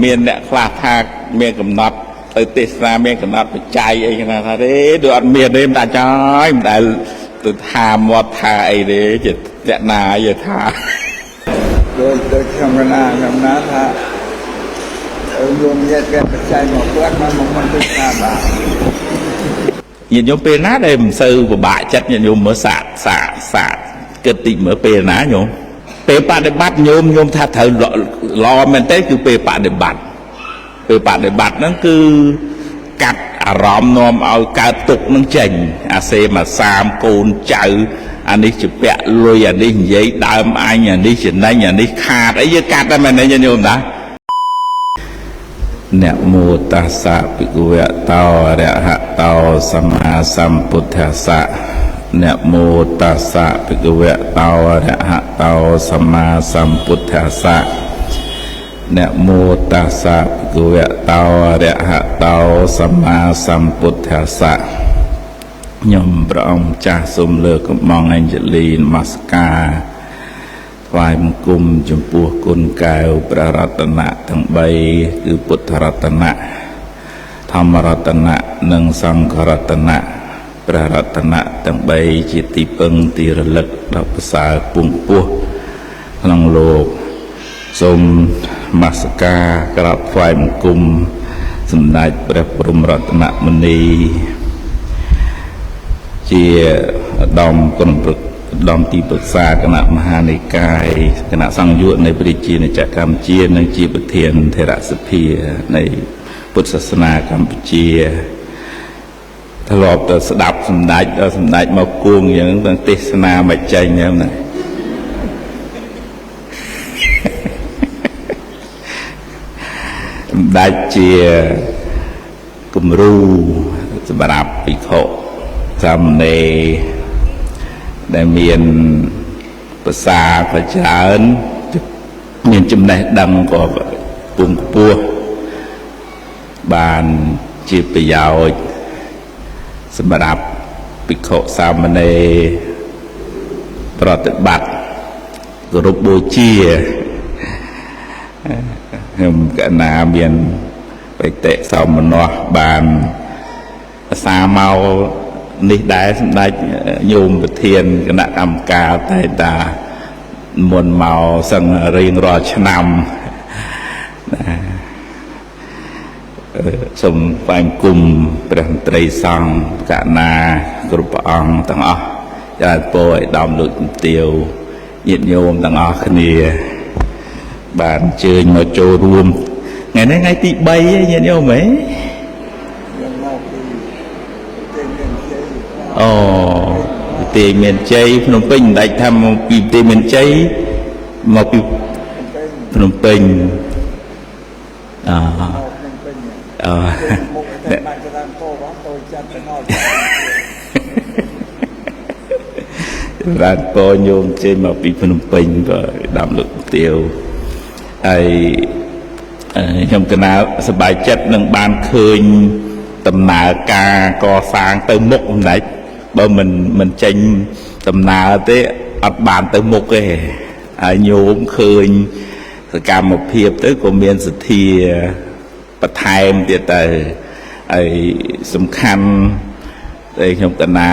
miền nè khla thạc miền cầm nát tới tết ra miền cầm nát bị cháy ấy na thà đấy được ăn miền đêm ta cháy đại từ thà mọt thà ấy đấy chỉ tẹt nà giờ thà rồi trong cái nào thà dùng nhiệt cái cháy một quét mà mình tự thà bà nhìn nhôm pê nát đây mình sư của bạ chất nhìn nhôm mở sạt cái tịnh mở pê ná nhôm pê bạ để bắt nhôm tha thở lo men tết cứ pê bạ để bắt nó cứ cắt ròm nôm ao cá tục nó chành xe mà sam côn chữ anh đi chụp bẹ lôi anh đi giấy đam anh anh đi chỉnh đây anh đi khát ấy với cắt đó mà này nhôm đã nè mô tassa bhagavato arahato samma sambuddhassa nè mô tassa bhagavato arahato samma sambuddhassa nè mô tassa bhagavato arahato samma sambuddhassa nhầmព្រះអង្គចាស់សូមលើកកំងអញ្ជលីនមស្ការថ្វាយបង្គំចំពោះគុណកែវព្រះរតនៈទាំង3គឺពុទ្ធរតនៈធម្មរតនៈនិងសង្ឃរតនៈព្រះរតនៈទាំង3ជាទីពឹងទីរលឹកដ៏ប្រសើរពងពោះក្នុងលោកសូមនមស្ការក្រាបថ្វាយបង្គំសម្ដេចព្រះបរមរតនមុនីជាឧត្តមគណៈឧត្តមទីប្រឹក្សាគណៈមហានិកាយគណៈសង្ឃយុនៃព្រះរាជាណាចក្រកម្ពុជានិងជាប្រធានថេរសភានៃពុទ្ធសាសនាកម្ពុជាធ្លាប់តែស្ដាប់សម្ដេចដល់សម្ដេចមកគួងយ៉ាងហ្នឹងទេសនាមកចេញហ្នឹងណាសម្ដេចជាគំរូសម្រាប់ភិក្ខុសាមណេរដែលមានភាសាក៏ច្រើនមានចំណេះដឹងក៏ពងខ្ពស់បានជាប្រយោជន៍សម្រាប់ភិក្ខុសាមណេរប្រតិបត្តិគោរពបូជាខ្ញុំកណាមានបេតិសោមនស្សបានភាសាមកនេះដែរសម្ដេចញោមប្រធានគណៈកម្មការតែតាមុនមកសឹងរៀងរាល់ឆ្នាំសូមថ្វាយបង្គំព្រះមន្ត្រីសង្ឃកណាគ្រប់ព្រះអង្គទាំងអស់ចា៎ពោឲ្យដំលោកជំទាវញាតិញោមទាំងអស់គ្នាបានអញ្ជើញមកចូលរួមថ្ងៃនេះថ្ងៃទី3ឯងញាតិញោមហ៎អូប្រទេសមានជ័យភ្នំពេញមិនដាច់ថាមកពីប្រទេសមានជ័យមកពីភ្នំពេញរានពោញោមជ័យមកពីភ្នំពេញក៏ដាំលោកទាវហើយខ្ញុំកណាសប្បាយចិត្តនឹងបានឃើញដំណើរការកសាងទៅមុខមិនដាច់បើមិនចេញដំណើរទេអត់បានទៅមុខទេហើយញោមឃើញសកម្មភាពទៅក៏មានសទ្ធាបន្ថែមទៀតទៅហើយសំខាន់ដែលខ្ញុំកណា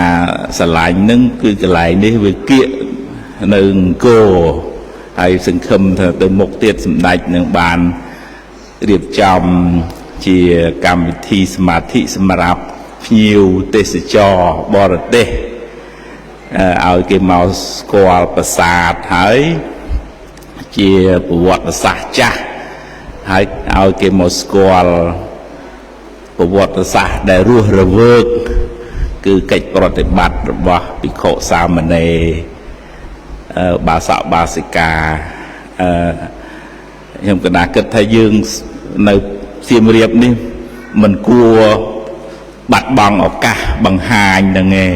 ស្រឡាញ់នឹងគឺកន្លែងនេះវាគៀកនៅអង្គរហើយសង្ឃឹមថាទៅមុខទៀតសម្ដេចនឹងបានរៀបចំជាកម្មវិធីសមាធិសម្រាប់ភ្ញៀវទេសចរបរទេសឲ្យគេមកស្គាល់ប្រាសាទហើយជាប្រវត្តិសាស្ត្រចាស់ហើយឲ្យគេមកស្គាល់ប្រវត្តិសាស្ត្រដែលរស់រវើកគឺកិច្ចប្រតិបត្តិរបស់ភិក្ខុសាមណេរបាសកបាសិកាខ្ញុំកណាគិតថាយើងនៅសៀមរាបនេះមិនគួរបាត់បង់ឱកាសបង្ហាញនឹងឯង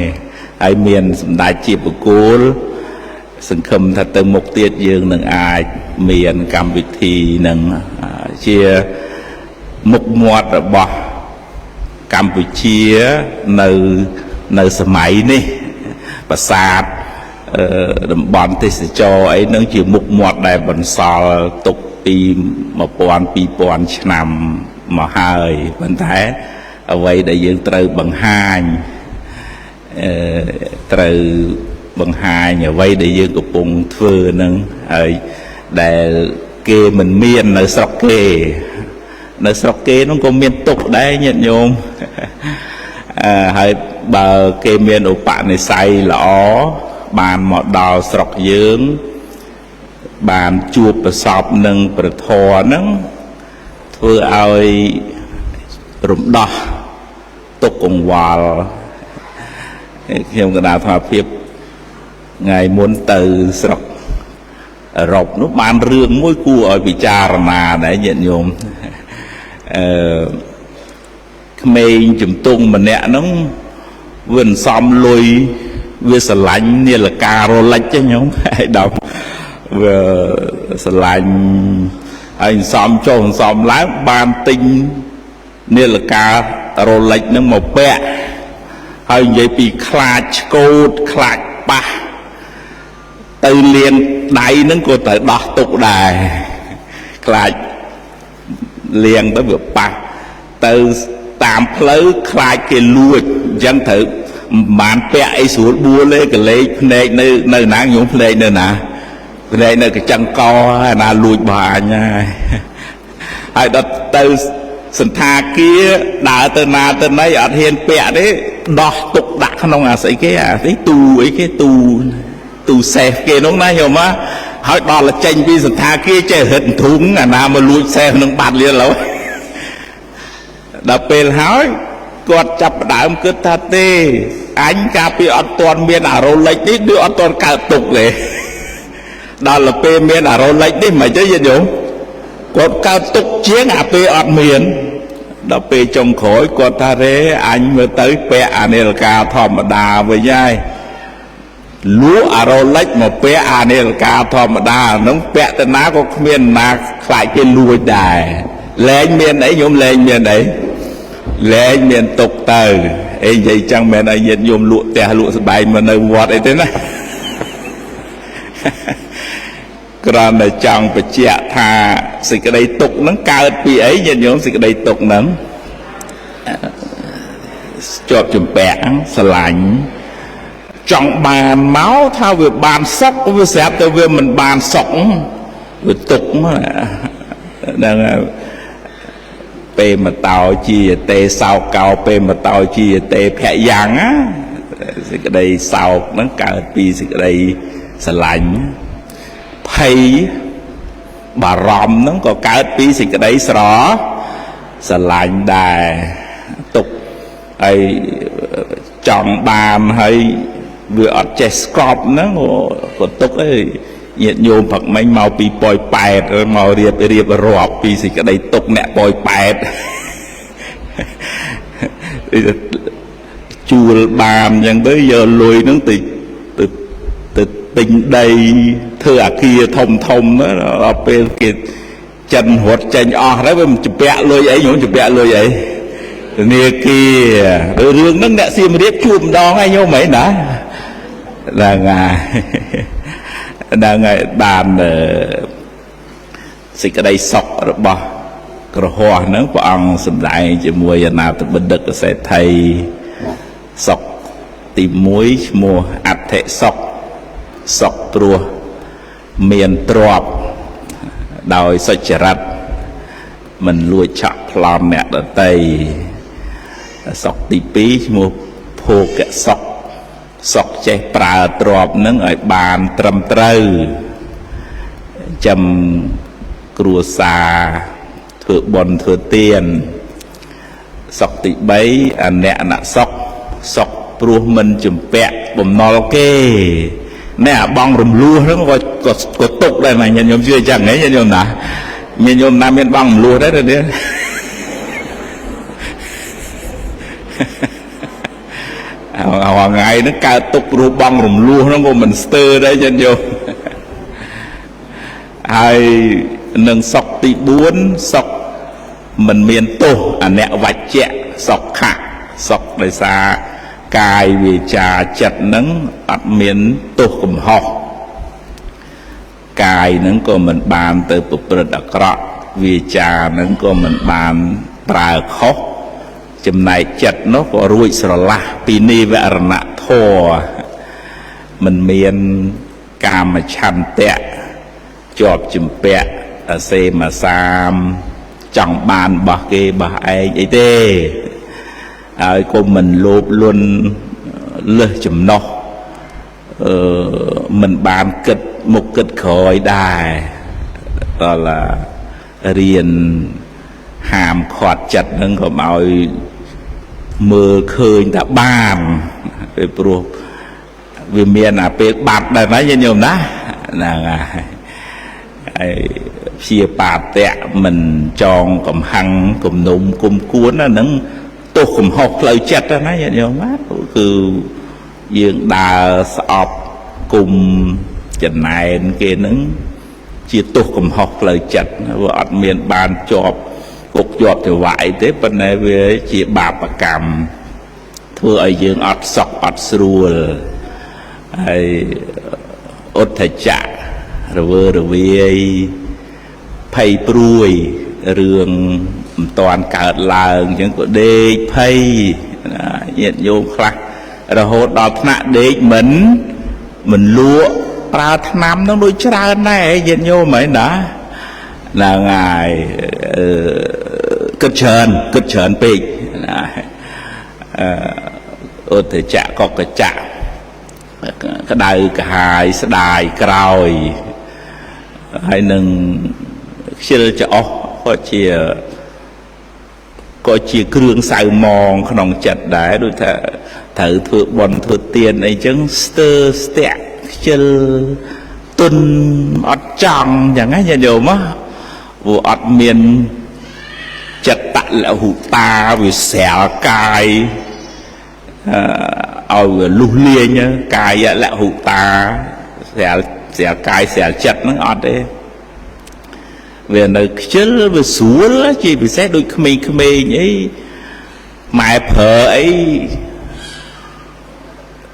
ហើយមានសម្ដេចជាបុគ្គលសង្ឃឹមថាទៅមុខទៀតយើងនឹងអាចមានកម្មវិធីនឹងជាមុខមាត់របស់កម្ពុជានៅសម័យនេះប្រាសាទតំបន់ទេសចរអីនឹងជាមុខមាត់ដែលបន្សល់ទុក ពី1200ឆ្នាំមកហើយប៉ុន្តែអ្វីដែលយើងត្រូវបង្ហាញត្រូវបង្ហាញអ្វីដែលយើងកំពុងធ្វើនឹងហើយដែលគេមិនមាននៅស្រុកគេនៅស្រុកគេនោះក៏មានទុកដែរញាតិញោមហើយបើគេមានឧបនិស្ស័យល្អបានមកដល់ស្រុកយើងបានជួបប្រសពនឹងព្រះធម៌ហ្នឹងធ្វើឲ្យរំដោះទុកកង្វល់ខ្ញុំកណ្ដាលថាភាពថ្ងៃមុនទៅស្រុកអឺរ៉ុបនោះបានរឿងមួយគួរឲ្យពិចារណាដែរញាតិញោមក្មេងជំទង់ម្នាក់ហ្នឹងវាសំលុយវាស្រឡាញ់នាឡិការ៉ូឡិចទេញោមហើយដល់វាស្រឡាញ់ហើយសំចុះសំឡើងបានទិញនាឡិការ៉ូឡិចហ្នឹងមកពាក់ហើយនិយាយពីខ្លាចឆ្កូតខ្លាចប៉ះទៅលាងដៃហ្នឹងក៏ទៅដោះទុកដែរខ្លាចលាងទៅវាប៉ះទៅតាមផ្លូវខ្លាចគេលួចអញ្ចឹងត្រូវបានពាក់អីស្រួលបួលទេកលេចភ្នែកនៅណាញោមភ្នែកនៅណាភ្នែកនៅកញ្ចឹងកហើយណាលួចបាញ់ហើយដល់ទៅសន្តាគារដើរទៅណាទៅណីអត់ហ៊ានពាក់ទេដោះទុកដាក់ក្នុងអាស្អីគេអាទីទូអីគេទូសេះគេនោះណាញោមហើយដល់ចេញពីសន្តាគារចេះរឹតធុងអាណាមកលួចសេះនឹងបាត់លៀនឡើយដល់ពេលហើយគាត់ចាប់ផ្ដើមគិតថាទេអញកាលពីអត់ទាន់មានអារ៉ូឡិចនេះដូចអត់ទាន់កើតទុកទេដល់ពេលមានអារ៉ូឡិចនេះមិនទេយល់ញោមគាត់កើតទុកជាងអាពេលអត់មានដល់ពេលចុងក្រោយគាត់ថាទេអញមើលទៅពាក់អានាឡិកាធម្មតាវិញហើយលួអារ៉ូឡិចមកពាក់អានាឡិកាធម្មតាហ្នឹងពាក់ទៅណាក៏គ្មានណាខ្លាចគេលួចដែរលែងមានអីញោមលែងមានអីលែងមានទុកទៅអីនិយាយចឹងមែនអីញាតិញោមលក់ផ្ទះលក់ស្បែកមកនៅវត្តអីទេណាគ្រាន់តែចង់បញ្ជាក់ថាសេចក្តីទុកហ្នឹងកើតពីអីញាតិញោមសេចក្តីទុកហ្នឹងជាប់ជំពាក់ស្រឡាញ់ចង់បានមកថាវាបានសុខវាស្រាប់តែវាមិនបានសុខវាទុកហ្នឹងពេលមកតោជាតេសោកោពេលមកតោជាតេភយ៉ាងណាសេចក្តីសោកហ្នឹងកើតពីសេចក្តីស្រឡាញ់ភ័យបារម្ភហ្នឹងក៏កើតពីសេចក្តីស្រឡាញ់ដែរទុកហើយចង់បានហើយវាអត់ចេះស្កប់ហ្នឹងក៏ទុកអីញាតិញោមផឹកមិញមកពីប៉ោយប៉ែតមករៀបរាប់ពីសេចក្តីទុកអ្នកប៉ោយប៉ែតជួលបានអញ្ចឹងទៅយកលុយហ្នឹងទៅទិញដីធ្វើអាគារធំដល់ពេលគេចិនរត់ចេញអស់ហើយវាមិនជំពាក់លុយអីញោមជំពាក់លុយអីធនាគាររឿងហ្នឹងអ្នកសៀមរាបជួបម្ដងហើយញោមហីណាហ្នឹងហើយបានសេចក្តីសុខរបស់ក្រហមហ្នឹងព្រះអង្គសម្ដែងជាមួយអាណាធិបតីសេដ្ឋីសុខទី1ឈ្មោះអដ្ឋិសុខសុខព្រោះមានទ្រព្យដោយសុចរិតមិនលួចឆក់ប្លន់អ្នកដទៃសុខទី2ឈ្មោះភោគៈសុខសុខចេះប្រើទ្រព្យនឹងឲ្យបានត្រឹមត្រូវចាំគ្រួសារធ្វើបុណ្យធ្វើទានសុខទី3អនៈសុខព្រោះមិនជំពាក់បំណុលគេណែអាបងរំលោះហ្នឹងក៏ទុកដែរណាញាតិញោមជឿអញ្ចឹងហ៎ញាតិញោមណាញាតិញោមណាមានបងរំលោះដែរទេថ្ងៃហ្នឹងកើតទុកព្រោះបងរំលោះហ្នឹងក៏មិនស្ទើរដែរញាតិញោមហើយនឹងសុខទី4សុខមិនមានទោសអនវច្ចៈសុខៈសុខដោយសារកាយវាចាចិត្តហ្នឹងអត់មានទោសកំហុស កាយនឹងក៏មិនបានទៅប្រព្រឹត្តអាក្រក់វាចានឹងក៏មិនបានប្រើខុសចំណែកចិត្តនោះក៏រួចស្រឡះពីនិវរណធម៌មិនមានកាមឆន្ទៈជាប់ជំពាក់អសេមសាមចង់បានបោះគេបោះឯងអីទេហើយក៏មិនលោភលន់លើសចំណោះមិនបានគិតមុខគិតក្រោយដែរដល់រៀនហាមឃាត់ចិត្តនឹងក៏ឲ្យមើលឃើញថាបានពីព្រោះវាមានអាពេលបាត់ដែរណាញោមណាហ្នឹងហើយព្យាបាទៈមិនចងកំហឹងគំនុំគុំគួនហ្នឹងទោសកំហុសផ្លូវចិត្តណាញោមណាគឺយើងដើរស្អប់គុំចំណែនគេហ្នឹងជាទោសកំហុសផ្លូវចិត្តវាអត់មានបានជាប់គុកជាប់ចង្វាក់អីទេប៉ុន្តែវាជាបាបកម្មធ្វើឲ្យយើងអត់សុខអត់ស្រួលហើយឧទ្ធចៈរវើរវាយភ័យព្រួយរឿងមិនតាន់កើតឡើងអញ្ចឹងក៏ដេកភ័យញាតិញោមខ្លះរហូតដល់ថ្នាក់ដេកមិនលក់ប្រើថ្នាំនឹងដូចច្រើនដែរញាតិញោមហ្នឹងណាហ្នឹងហើយគិតច្រើនពេកណាឧទ្ធចៈកកចៈក្តៅកាហាយស្ដាយក្រោយហើយនឹងខ្ជិលច្អោះក៏ជាគ្រឿងសៅមងក្នុងចិត្តដែរដូចថាត្រូវធ្វើបុណ្យធ្វើទានអីចឹងស្ទើរស្ទាក់ខ្ជិលទុនអត់ចង់ចឹងណាញាតិញោមព្រោះអត់មានចិត្តលហុតាវាស្រាលកាយឲ្យវាលុះលាញកាយលហុតាស្រាលកាយស្រាលចិត្តហ្នឹងអត់ទេវានៅខ្ជិលវាស្រួលជាពិសេសដូចក្មេងៗអីម៉ែប្រើអី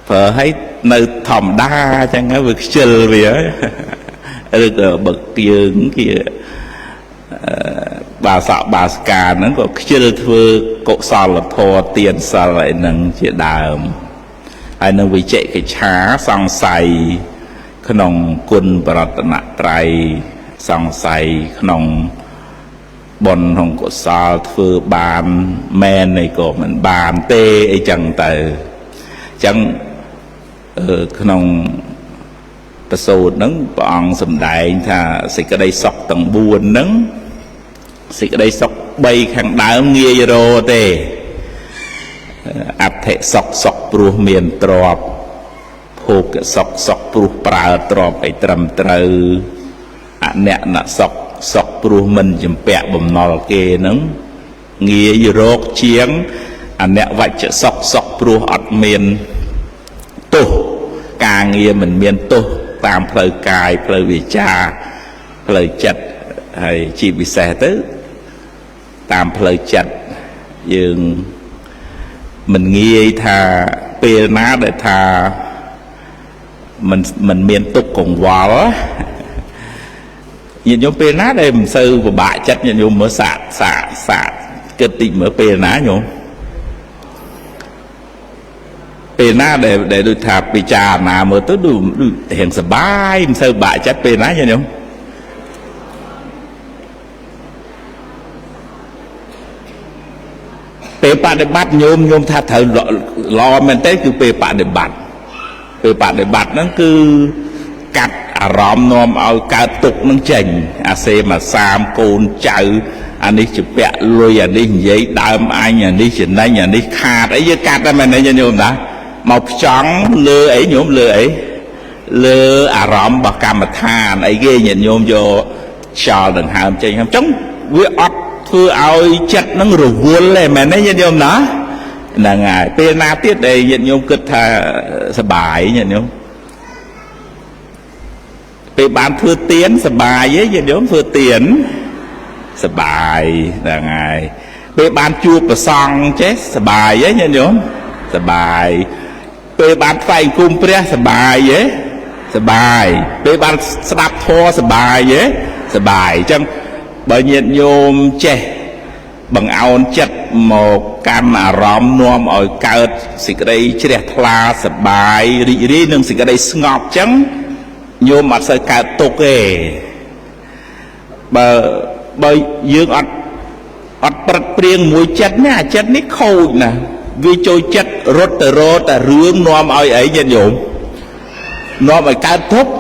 ប្រើឲ្យនៅធម្មតាអញ្ចឹងវាខ្ជិលវាឬក៏បើយើងជាបាសកបាសកាហ្នឹងក៏ខ្ជិលធ្វើកុសលធម៌ទានសិលអីហ្នឹងជាដើមហើយនឹងវិជិកិច្ឆាសង្ស័យក្នុងគុណបរតនត្រ័យសង្ស័យក្នុងបុណ្យក្នុងកុសលធ្វើបានមែនឯក៏មិនបានទេអីចឹងទៅអញ្ចឹងក្នុងប្រសូតហ្នឹងព្រះអង្គសម្ដែងថាសេចក្តីសុខទាំង4ហ្នឹងសេចក្តីសុខ3ខាងដើមងាយរកទេអដ្ឋិសុខព្រោះមានទ្រព្យភោគសុខព្រោះប្រើទ្រព្យឲ្យត្រឹមត្រូវអនៈសុខព្រោះមិនជំពាក់បំណុលគេហ្នឹងងាយរកជាងអនៈវច្ចសុខព្រោះអត់មានទោសការងារមិនមានទោសតាមផ្លូវកាយផ្លូវវាចាផ្លូវចិត្តហើយជាពិសេសទៅតាមផ្លូវចិត្តយើងមិនងាយថាពេលណាដែលថាមិនមានទុក្ខកង្វល់ញាតិញោមពេលណាដែលមិនសូវពិបាកចិត្តញាតិញោមមើលសាកគិតតិចមើលពេលណាញោមពេលណាដែលដូចថាពិចារណាមើលទៅដូចរៀងសប្បាយមិនសូវបាក់ចិត្តពេលណាញាតិញោមពេលបដិបត្តិញោមថាត្រូវល្អមែនទេគឺពេលបដិបត្តិហ្នឹងគឺកាត់អារម្មណ៍នាំឲ្យកើតទុក្ខនឹងចេញអាសេមសាមកូនចៅអានេះជាពាក់លុយអានេះនិយាយដើមអញអានេះចំណេញអានេះខាតអីយើងកាត់តែមែនទេញោមណាមកផ្ចង់លើអីញោមលើអីលើអារម្មណ៍របស់កម្មដ្ឋានអីគេញាតិញោមយកខ្យល់ដង្ហើមចេញហ្នឹងអញ្ចឹងវាអត់ធ្វើឲ្យចិត្តនឹងរវល់ទេមែនទេញាតិញោមណាហ្នឹងហើយពេលណាទៀតដែលញាតិញោមគិតថាសប្បាយញាតិញោមពេលបានធ្វើទានសប្បាយទេញាតិញោមធ្វើទានសប្បាយហ្នឹងហើយពេលបានជួបព្រះសង្ឃចេះសប្បាយទេញាតិញោមសប្បាយពេលបានថ្វាយគុំព្រះសប្បាយទេ សបាយពេលបានស្ដាប់ធម៌សបាយទេសបាយអញ្ចឹងបើញាតិញោមចេះបង្អោនចិត្តមកកាន់អារម្មណ៍នាំឲ្យកើតសេចក្តីជ្រះថ្លាសបាយរីករាយនឹងសេចក្តីស្ងប់អញ្ចឹងញោមអត់សូវកើតទុក្ខទេបើយើងអត់ប្រឹកព្រៀងមួយចិត្តណាចិត្តនេះខូចណាវាចូលចិត្តរត់ទៅរកតែរឿងនាំឲ្យអីញាតិញោមនាំឲ្យកើតទុក្ខ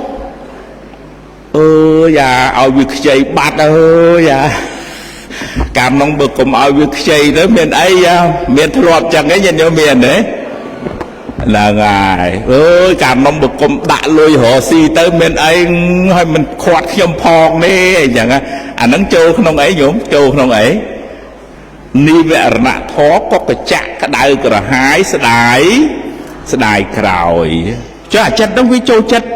យ៉ាឲ្យវាខ្ចីបាត់យ៉ាកាលនោះបើកុំឲ្យវាខ្ចីទៅមានអីមានធ្លាប់ចឹងឯងញាតិញោមមានទេឡើងហើយកាលនោះបើកុំដាក់លុយរកស៊ីទៅមានអីហើយមិនខាត់ខ្ញុំផងនេះអញ្ចឹងអាហ្នឹងចូលក្នុងអីញោមចូលក្នុងអីនិវរណធម៌ក៏កញ្ចាក់ក្តៅក្រហាយស្ដាយក្រោយចុះអាចិត្តនោះវាចូលចិត្ត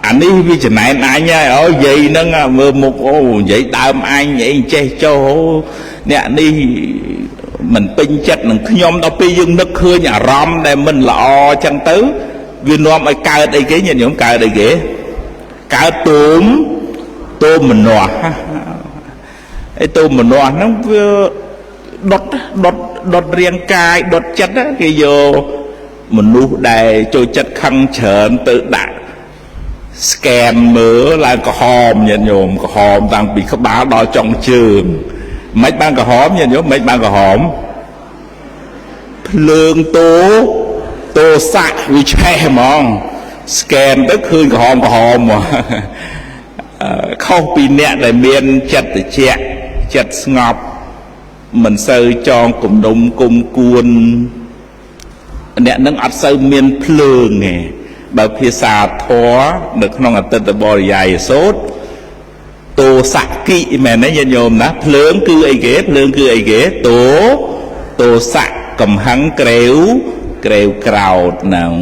អានេះវាចំណែនអញហើយនិយាយហ្នឹងមើលមុខនិយាយដើមអញអីចេះចុះអ្នកនេះមិនពេញចិត្តនឹងខ្ញុំដល់ពេលយើងនឹកឃើញអារម្មណ៍ដែលមិនល្អអញ្ចឹងទៅវានាំឲ្យកើតអីគេញាតិញោមកើតអីគេកើតទូមមនោះឯទូមមនោះហ្នឹងវាដុតរាងកាយដុតចិត្តគេយកមនុស្សដែលចូលចិត្តខឹងច្រើនទៅដាក់ស្កែនមើលឡើងក្រហមញាតិញោមក្រហមតាំងពីក្បាលដល់ចុងជើងមិនបានក្រហមញាតិញោមមិនបានក្រហមភ្លើងតោស័កវាឆេះហ្មងស្កែនទៅឃើញក្រហមមកខុសពីអ្នកដែលមានចិត្តត្រជាក់ចិត្តស្ងប់មិនសូវចងគំនុំគុំគួនអ្នកនឹងអត់សូវមានភ្លើងទេបើភាសាធម៌នៅក្នុងអតិតបរិយាយសូត្រតោសគិមែនទេញាតិញោមណាភ្លើងគឺអីគេភ្លើងគឺអីគេតោសៈកំហឹងក្រេវក្រោតហ្នឹង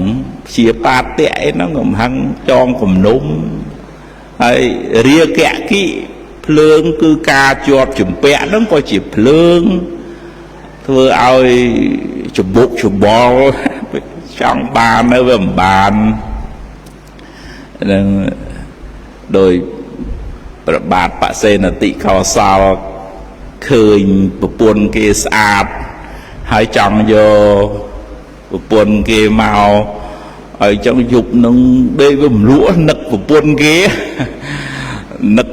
ព្យាបាទៈអីហ្នឹងកំហឹងចងគំនុំហើយរាគៈគិភ្លើងគឺការជាប់ជំពាក់ហ្នឹងក៏ជាភ្លើងធ្វើឲ្យច្បុកច្បល់ចង់បាននៅវាមិនបាននឹងដោយប្របាទបសេនតិខោសលឃើញប្រពន្ធគេស្អាតហើយចង់យកប្រពន្ធគេមកហើយចង់យប់នឹងដេកវាមលក់នឹកប្រពន្ធគេនឹក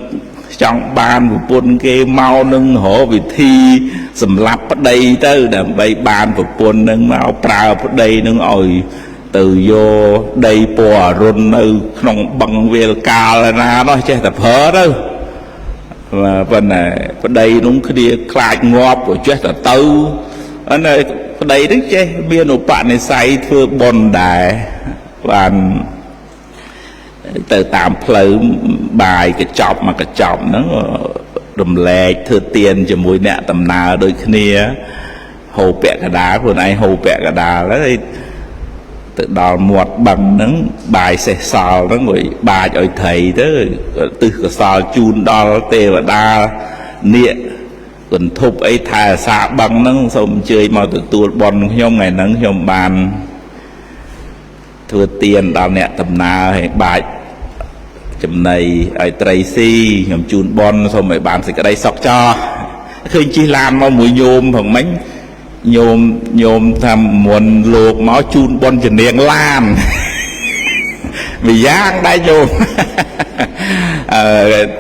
ចង់បានប្រពន្ធគេមកនឹងរកវិធីសម្លាប់ប្តីទៅដើម្បីបានប្រពន្ធនឹងមកប្រើប្តីនឹងឲ្យទៅយកដីពណ៌អរុណនៅក្នុងបឹងវាលកាលណានោះចេះតែប្រើទៅប៉ុន្តែប្តីនោះគ្នាខ្លាចងាប់ក៏ចេះតែទៅហើយប្តីនឹងចេះមានឧបនិស្ស័យធ្វើបុណ្យដែរបានទៅតាមផ្លូវបាយកញ្ចប់មកកញ្ចប់ហ្នឹងរំលែកធ្វើទានជាមួយអ្នកដំណើរដូចគ្នាហូបពាក់កដាលខ្លួនឯងហូបពាក់កដាលហើយទៅដល់មាត់បឹងហ្នឹងបាយសេះសល់ហ្នឹងឲ្យបាចឲ្យត្រីទៅទិសកសលជូនដល់ទេវតានាគគន្ធប់អីថែអាសាបឹងហ្នឹងសូមអញ្ជើញមកទទួលបុណ្យខ្ញុំថ្ងៃហ្នឹងខ្ញុំបានធ្វើទានដល់អ្នកដំណើរឲ្យបាចចំណីឲ្យត្រីស៊ីខ្ញុំជូនបនសូមឲ្យបានសេចក្តីសុខចោះឃើញជិះឡានមកមួយញោមផងមិញញោមថាមុនលោកមកជូនបនជំនាងឡានវាយ៉ាងដែរញោម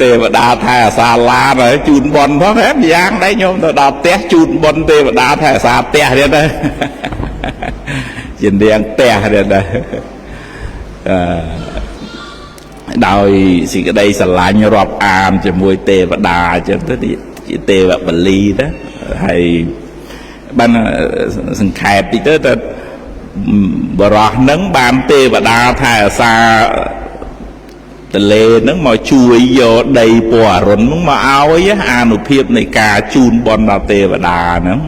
ទេវតាថែអាសាឡានហើយជូនបនផងហ៎វាយ៉ាងដែរញោមទៅដល់ផ្ទះជូនបនទេវតាថែអាសាផ្ទះទៀតទៅជំនាងផ្ទះទៀតទៅដោយសេចក្តីស្រឡាញ់រាប់អានជាមួយទេវតាអញ្ចឹងទៅជាទេវបលីទៅហើយបានសង្ខេបតិចទៅបរោះហ្នឹងបានទេវតាថែអាសាទលេហ្នឹងមកជួយយកដីពណ៌អរុណហ្នឹងមកឲ្យអានុភាពនៃការជូនបន់ដល់ទេវតាហ្នឹង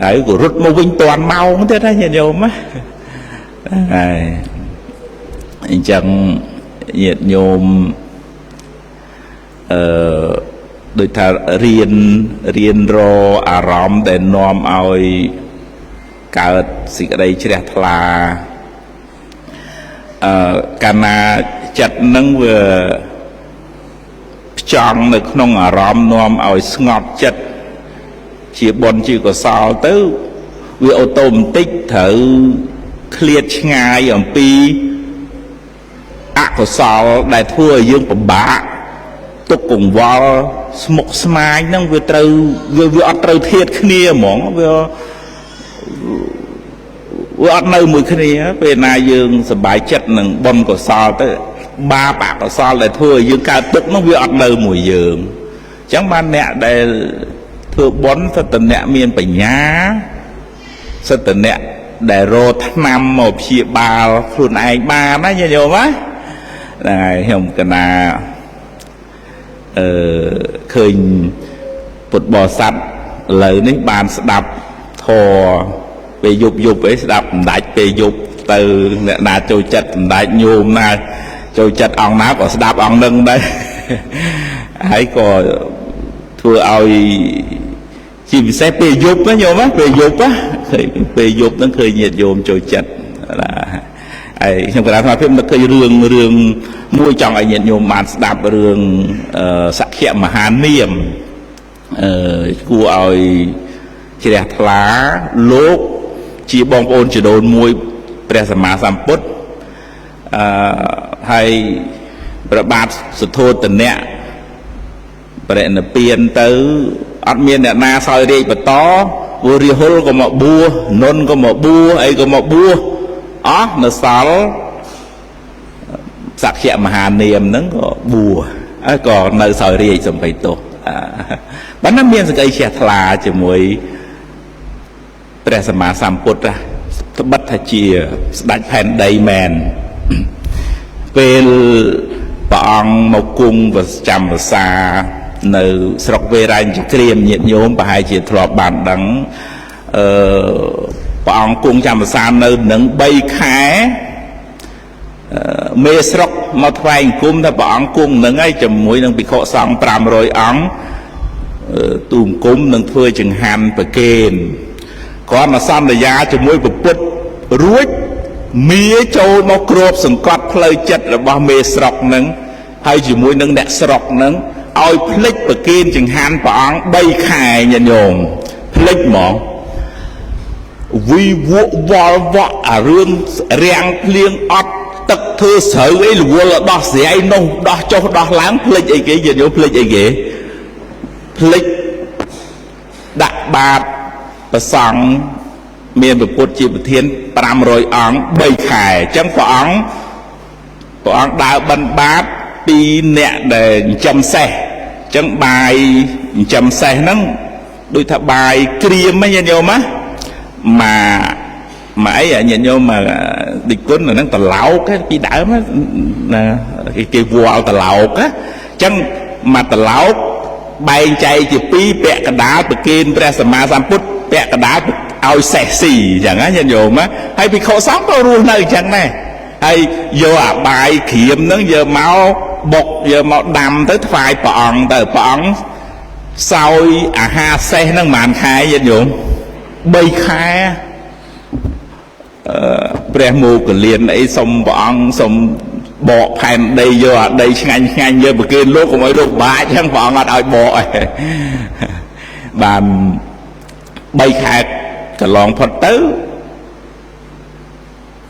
ហើយក៏រត់មកវិញតាន់ម៉ោងទៀតណាញាតិញោមណាហើយអញ្ចឹងញាតិញោមដូចថារៀនរអារម្មណ៍ដែលនាំឲ្យកើតសេចក្តីជ្រះថ្លា កាលណាចិត្តនឹងវាចង់នៅក្នុងអារម្មណ៍នាំឲ្យស្ងប់ចិត្តជាបុណ្យជាកុសលទៅវាអូតូម៉ាទិកត្រូវឃ្លាតឆ្ងាយអំពីអកុសលដែលធ្វើឲ្យយើងពិបាកទុកកង្វល់ស្មុគស្មាញហ្នឹងវាត្រូវវាអត់ត្រូវធៀបគ្នាហ្មងវាអត់នៅមួយគ្នាពេលណាយើងសប្បាយចិត្តនឹងបុណ្យកុសលទៅបាបអកុសលដែលធ្វើឲ្យយើងកើតទុក្ខនោះវាអត់នៅមួយយើងអញ្ចឹងបានអ្នកដែលធ្វើបុណ្យសិតតអ្នកមានបញ្ញាសិតតអ្នកដែលរកថ្នាំមកព្យាបាលខ្លួនឯងបានណាញាតិញោមណាហ្នឹងហើយខ្ញុំកណាឃើញពុទ្ធបរិស័ទឥឡូវនេះបានស្ដាប់ធម៌ពេលយប់អីស្ដាប់សម្ដេចពេលយប់ទៅអ្នកណាចូលចិត្តសម្ដេចញោមណាចូលចិត្តអង្គណាក៏ស្ដាប់អង្គនឹងដែរហើយក៏ធ្វើឲ្យជាពិសេសពេលយប់ណាញោមណាពេលយប់ណាឃើញពេលយប់ហ្នឹងឃើញញាតិញោមចូលចិត្តណាហើយខ្ញុំក៏ថាភាពនឹកឃើញរឿងមួយចង់ឲ្យញាតិញោមបានស្ដាប់រឿងសក្យមហានាមគួរឲ្យជ្រះថ្លាលោកជាបងប្អូនជីដូនមួយព្រះសម្មាសម្ពុទ្ធហើយព្រះបាទសទ្ធោទនៈបរិនិព្វានទៅអត់មានអ្នកណាសោយរាជបន្តវរិហុលក៏មកបួសនុនក៏មកបួសអីក៏មកបួសអស់នៅសល់សក្យមហានាមហ្នឹងក៏បួសហើយក៏នៅសោយរាជសំបីទោសបានតែមានសេចក្តីជ្រះថ្លាជាមួយព្រះសម្មាសម្ពុទ្ធត្បិតថាជាស្ដេចផែនដីមែនពេលព្រះអង្គមកគង់ប្រចាំភាសានៅស្រុកវេរញ្ចក្រៀមញាតិញោមប្រហែលជាធ្លាប់បានដឹងព្រះអង្គគង់ចាំភាសានៅនឹង3ខែមេស្រុកមកថ្វាយអង្គមថាព្រះអង្គគង់នឹងហើយជាមួយនឹងភិក្ខុសង្ឃ500អង្គទូអង្គមនឹងធ្វើចង្ហាន់ប្រគេនគាត់មកសន្យាជាមួយព្រះពុទ្ធរួចមាចូលមកគ្របសង្កត់ផ្លូវចិត្តរបស់មេស្រុកនឹងហើយជាមួយនឹងអ្នកស្រុកនឹងឲ្យភ្លេចប្រគេនចង្ហាន់ព្រះអង្គ3ខែញាតិញោមភ្លេចហ្មងវិវកវល់វក់អារឿងរាំងភ្លៀងអត់ទឹកធ្វើស្រូវអីរវល់ដោះស្រាយនោះដោះចុះដោះឡើងភ្លេចអីគេញាតិញោមភ្លេចអីគេភ្លេចដាក់បាតប្រសង់មានព្រះពុទ្ធជាប្រធាន500អង្គ3ខែអញ្ចឹងព្រះអង្គដើរបិណ្ឌបាតពីអ្នកដែលចិញ្ចឹមសេះអញ្ចឹងបាយចិញ្ចឹមសេះហ្នឹងដូចថាបាយក្រៀមហ្នឹងញាតិញោមណាមកអីញាតិញោមមកដឹកគុណហ្នឹងត្រឡោកពីដើមណាគេវល់ត្រឡោកណាអញ្ចឹងមកត្រឡោកបែងចែកជា2ពាក់កណ្ដាលប្រគេនព្រះសម្មាសម្ពុទ្ធពាក់កណ្ដាលឲ្យសេះស៊ីអញ្ចឹងណាញាតិញោមណាហើយភិក្ខុសង្ឃក៏រស់នៅអញ្ចឹងដែរហើយយកអាបាយក្រៀមហ្នឹងយកមកបុកយកមកដាំទៅថ្វាយព្រះអង្គទៅព្រះអង្គសោយអាហារសេះហ្នឹងប្រហែលខែញាតិញោម3ខែព្រះមោគលានអីសុំព្រះអង្គសុំបកផែនដីយកអាដីឆ្ងាញ់យកប្រគេនលោកកុំឲ្យលោកបាក់អញ្ចឹងព្រះអង្គអត់ឲ្យបកឯងបាន3ខែកន្លងផុតទៅ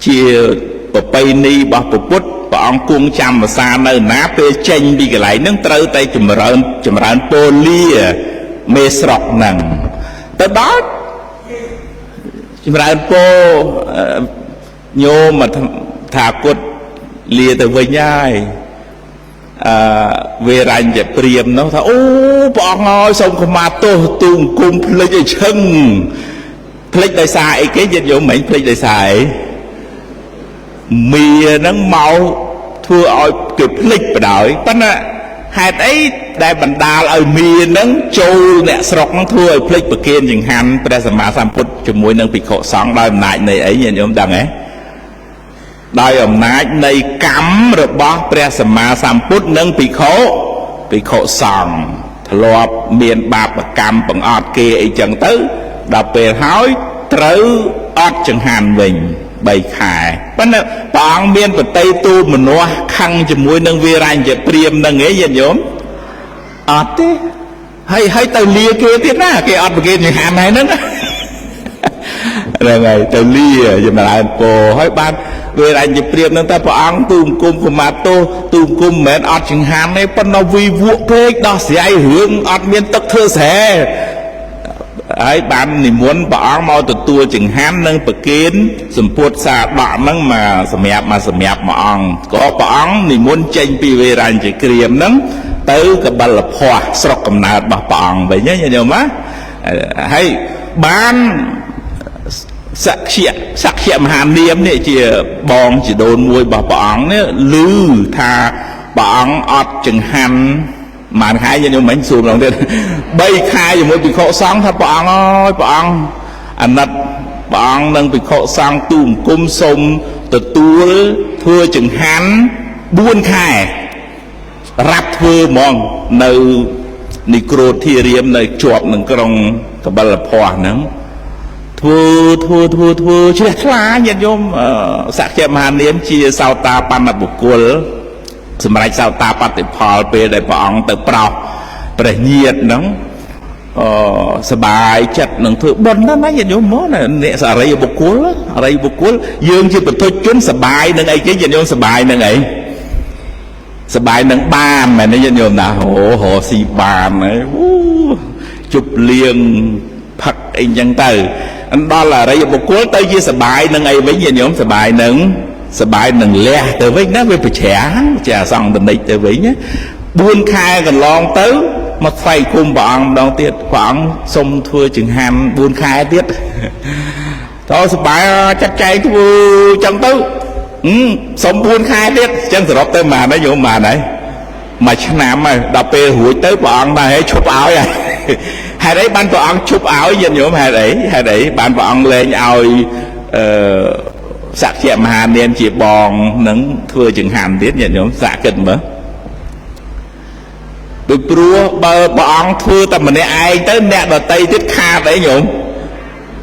ជាប្រពៃណីរបស់ពុទ្ធព្រះអង្គគង់ចាំភាសានៅណាពេលចេញពីកន្លែងហ្នឹងត្រូវតែចម្រើនពោលាមេស្រុកហ្នឹងទៅដល់ចម្រើនពោញោមថាគុតលាទៅវិញហើយវេរញ្ញព្រាមនោះថាអូព្រះអង្គអើយសូមខមាទោសទូអង្គមភ្លេចឲ្យឈឹងភ្លេចដោយសារអីគេញាតិញោមមិនភ្លេចដោយសារអីមីហ្នឹងមកធ្វើឲ្យគេភ្លេចបដ ாய் ប៉ុន្តែហេតុអីដែលបណ្ដាលឲ្យមីហ្នឹងចូលអ្នកស្រុកហ្នឹងធ្វើឲ្យភ្លេចប្រគេនចង្ហាន់ព្រះសម្មាសម្ពុទ្ធជាមួយនឹងភិក្ខុសង្ឃដោយអំណាចនៃអីញាតិញោមដឹងទេដោយអំណាចនៃកម្មរបស់ព្រះសម្មាសម្ពុទ្ធនិងភិក្ខុសង្ឃធ្លាប់មានបាបកម្មបង្អត់គេអីចឹងទៅដល់ពេលហើយត្រូវអត់ចង្ហាន់វិញ 3 ខែប៉ុន្តែព្រះអង្គមានបតីទូលមនុស្សខឹងជាមួយនឹងវីរញ្ញព្រាហ្មណ៍នឹងឯងញាតិញោមអត់ទេហើយទៅលាគេទៀតណាគេអត់ប្រគេនចង្ហាន់ហើយហ្នឹងហ្នឹងហើយទៅលាចម្រើនពរហើយបានវេរញ្ញព្រាហ្មណ៍នឹងតែព្រះអង្គទូលគុំគុមាទោទូលគុំមិនមែនអត់ចង្ហាន់ទេប៉ុន្តែវីវក់ពេកដោះស្រាយរឿងអត់មានទឹកធ្វើស្រែហើយបាននិមន្តព្រះអង្គមកទទួលចង្ហាន់និងប្រគេនសម្ពុទ្ធសាដកហ្នឹងមកសម្រាប់មួយអង្គក៏ព្រះអង្គនិមន្តចេញពីវេរញ្ញព្រាហ្មណ៍ហ្នឹងទៅកបិលភ័ស្ត្រស្រុកកំណើតរបស់ព្រះអង្គវិញញាតិញោមណាហើយបានសក្យមហានាមនេះជាបងជីដូនមួយរបស់ព្រះអង្គនេះឮថាព្រះអង្គអត់ចង្ហាន់បានខែញាតិញោមមិញសួរម្ដងទៀត3 ខែជាមួយភិក្ខុសង្ឃថាព្រះអង្គអើយព្រះអង្គអាណិតព្រះអង្គនឹងភិក្ខុសង្ឃទូលអង្គមសូមទទួលធ្វើចង្ហាន់4 ខែរ៉ាប់ធ្វើហ្មងនៅនិក្រូធធារាមនៅជាប់នឹងក្រុងកបិលភ័ស្ត្រហ្នឹងធ្វើជ្រះថ្លាញាតិញោមសក្យមហានាមជាសោតាបណ្ឌបុគ្គលសម្រាប់សោតាបតិផលពេលដែលព្រះអង្គទៅប្រោសព្រះញាតិហ្នឹងសបាយចិត្តនឹងធ្វើបុណ្យណាស់ញាតិញោមមកអ្នកអរិយបុគ្គលយើងជាពុទ្ធជនសបាយនឹងអីគេញាតិញោមសបាយនឹងអីសបាយនឹងបានមែនទេញាតិញោមណារកស៊ីបានហើយជប់លៀងផឹកអីចឹងទៅដល់អរិយបុគ្គលទៅជាសបាយនឹងអីវិញញាតិញោមសបាយនឹងលះទៅវិញណាវាប្រច្រាំងជាអសង្ឃតនិកទៅវិញ4 ខែកន្លងទៅមកថ្វាយគុំព្រះអង្គម្ដងទៀតព្រះអង្គសុំធ្វើចង្ហាន់4 ខែទៀតតើសបាយចាត់ចែងធ្វើចឹងទៅសុំ4 ខែទៀតចឹងសរុបទៅប៉ុន្មានហើយញោមប៉ុន្មានហើយ1 ឆ្នាំហើយដល់ពេលរួចទៅព្រះអង្គដែរឈប់ឲ្យហើយហេតុអីបានព្រះអង្គឈប់ឲ្យញាតិញោមហេតុអីបានព្រះអង្គលែងឲ្យសក្យមហានាមជាបងនឹងធ្វើចង្ហាន់ទៀតញាតិញោមសាកគិតមើលដោយព្រោះបើព្រះអង្គធ្វើតែម្នាក់ឯងទៅអ្នកដតីទៀតខាតអីញោម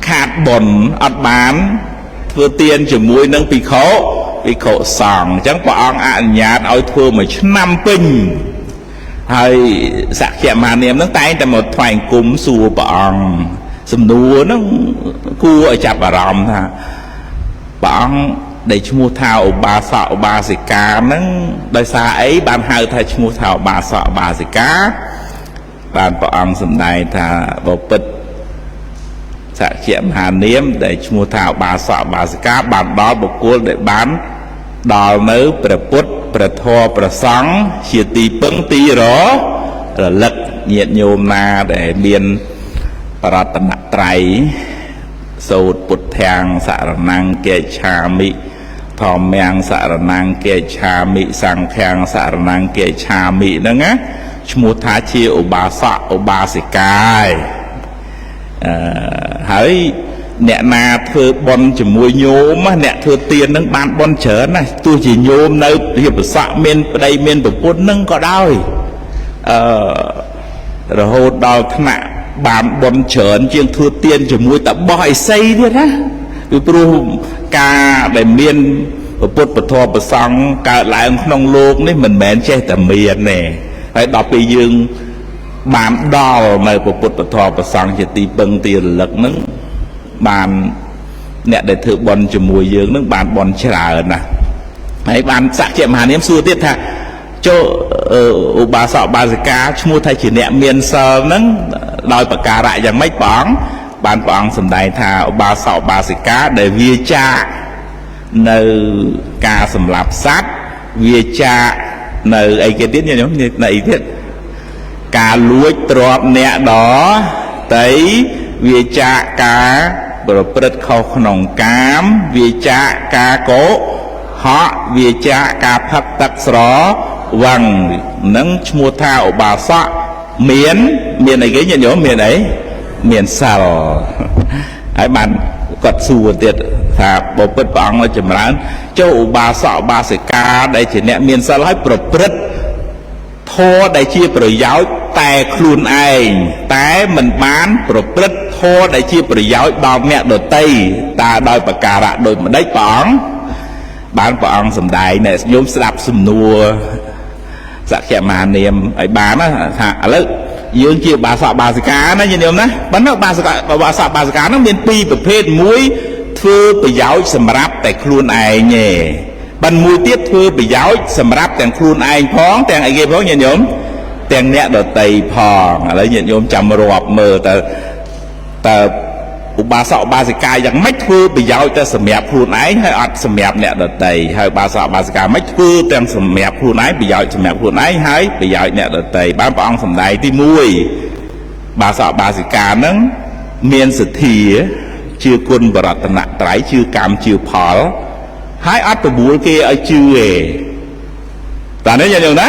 ខាតបុណ្យអត់បានធ្វើទានជាមួយនឹងភិក្ខុសង្ឃអញ្ចឹងព្រះអង្គអនុញ្ញាតឲ្យធ្វើ1 ឆ្នាំពេញហើយសក្យមហានាមនឹងតែងតែមកថ្វាយអង្គមសួរព្រះអង្គសំណួរហ្នឹងគួរឲ្យចាប់អារម្មណ៍ថាព្រះអង្គដែលឈ្មោះថាឧបាសកឧបាសិកាហ្នឹងដោយសារអីបានហៅថាឈ្មោះថាឧបាសកឧបាសិកាបានព្រះអង្គសម្ដែងថាបពិតសក្យមហានាមដែលឈ្មោះថាឧបាសកឧបាសិកាបានដល់បុគ្គលដែលបានដល់នៅព្រះពុទ្ធព្រះធម៌ព្រះសង្ឃជាទីពឹងទីរលឹកញាតិញោមណាដែលមានរតនត្រ័យសូត្រពុទ្ធាំងសរណង្កិច្ឆាមិធម្មាំងសរណង្កិច្ឆាមិសង្ឃាំងសរណង្កិច្ឆាមិហ្នឹងណាឈ្មោះថាជាឧបាសកឧបាសិកាហើយអ្នកណាធ្វើបុណ្យជាមួយញោមអ្នកធ្វើទាននឹងបានបុណ្យច្រើនណាស់ទោះជាញោមនៅរៀបស័កមានប្តីមានប្រពន្ធនឹងក៏ដោយរហូតដល់ថ្នាក់បានបុណ្យច្រើនជាងធ្វើទានជាមួយតបោះអិសីទៀតណាពីព្រោះការដែលមានពុទ្ធពធប្រសង់កើតឡើងក្នុងโลกនេះមិនមែនចេះតែមានទេហើយដល់ពេលយើងបានដល់នៅពុទ្ធពធប្រសង់ជាទីពឹងទីរលឹកហ្នឹងបានអ្នកដែលធ្វើបុណ្យជាមួយយើងនឹងបានបុណ្យច្រើនណាស់ហើយបានសក្យមហានាមសួរទៀតថាចូលឧបាសកឧបាសិកាឈ្មោះថាជាអ្នកមានសិលហ្នឹងដោយប្រការៈយ៉ាងម៉េចព្រះអង្គបានព្រះអង្គសម្ដែងថាឧបាសកឧបាសិកាដែលវាចាកនៅការសម្លាប់សត្វវាចាកនៅអីគេទៀតញោមនៅអីទៀតការលួចទ្រព្យអ្នកដទៃវាចាកការប្រព្រឹត្តខុសក្នុងកាមវាចាកការកុហកវាចាកការផឹកទឹកស្រវឹងនឹងឈ្មោះថាឧបាសកមានអីគេញាតិញោមមានអីមានសិលហើយបានគាត់សួរទៀតថាបពុទ្ធព្រះអង្គឲ្យចម្រើនចូលឧបាសកឧបាសិកាដែលជាអ្នកមានសិលហើយប្រព្រឹត្ត ធម៌ដែលជាប្រយោជន៍តែខ្លួនឯងតែមិនបានប្រព្រឹត្តធម៌ដែលជាប្រយោជន៍ដល់អ្នកដទៃតើដោយប្រការៈដូចម្ដេចព្រះអង្គបានព្រះអង្គសម្ដែងអ្នកញោមស្ដាប់សំណួរសក្យមហានាមឲ្យបានណាថាឥឡូវយើងជាបាសកបាសិកាណាញាតិញោមណាប៉ុន្តែបាសកបាសិកាហ្នឹងមានពីរប្រភេទមួយធ្វើប្រយោជន៍សម្រាប់តែខ្លួនឯងទេបានមួយទៀតធ្វើប្រយោជន៍សម្រាប់ទាំងខ្លួនឯងផងទាំងអីគេផងញាតិញោមទាំងអ្នកដតីផងឥឡូវញាតិញោមចាំរាប់មើលតើឧបាសកឧបាសិកាយ៉ាងម៉េចធ្វើប្រយោជន៍តែសម្រាប់ខ្លួនឯងហើយអត់សម្រាប់អ្នកដតីហើយឧបាសកឧបាសិកាមិនធ្វើទាំងសម្រាប់ខ្លួនឯងប្រយោជន៍សម្រាប់ខ្លួនឯងហើយប្រយោជន៍អ្នកដតីបានព្រះអង្គសម្ដែងទី1បាសកឧបាសិកានឹងមានសទ្ធាជឿគុណបរតនត្រ័យជឿកម្មជឿផលហើយអត់បបួលគេឲ្យជឿទេតើនេះញាតិញោមណា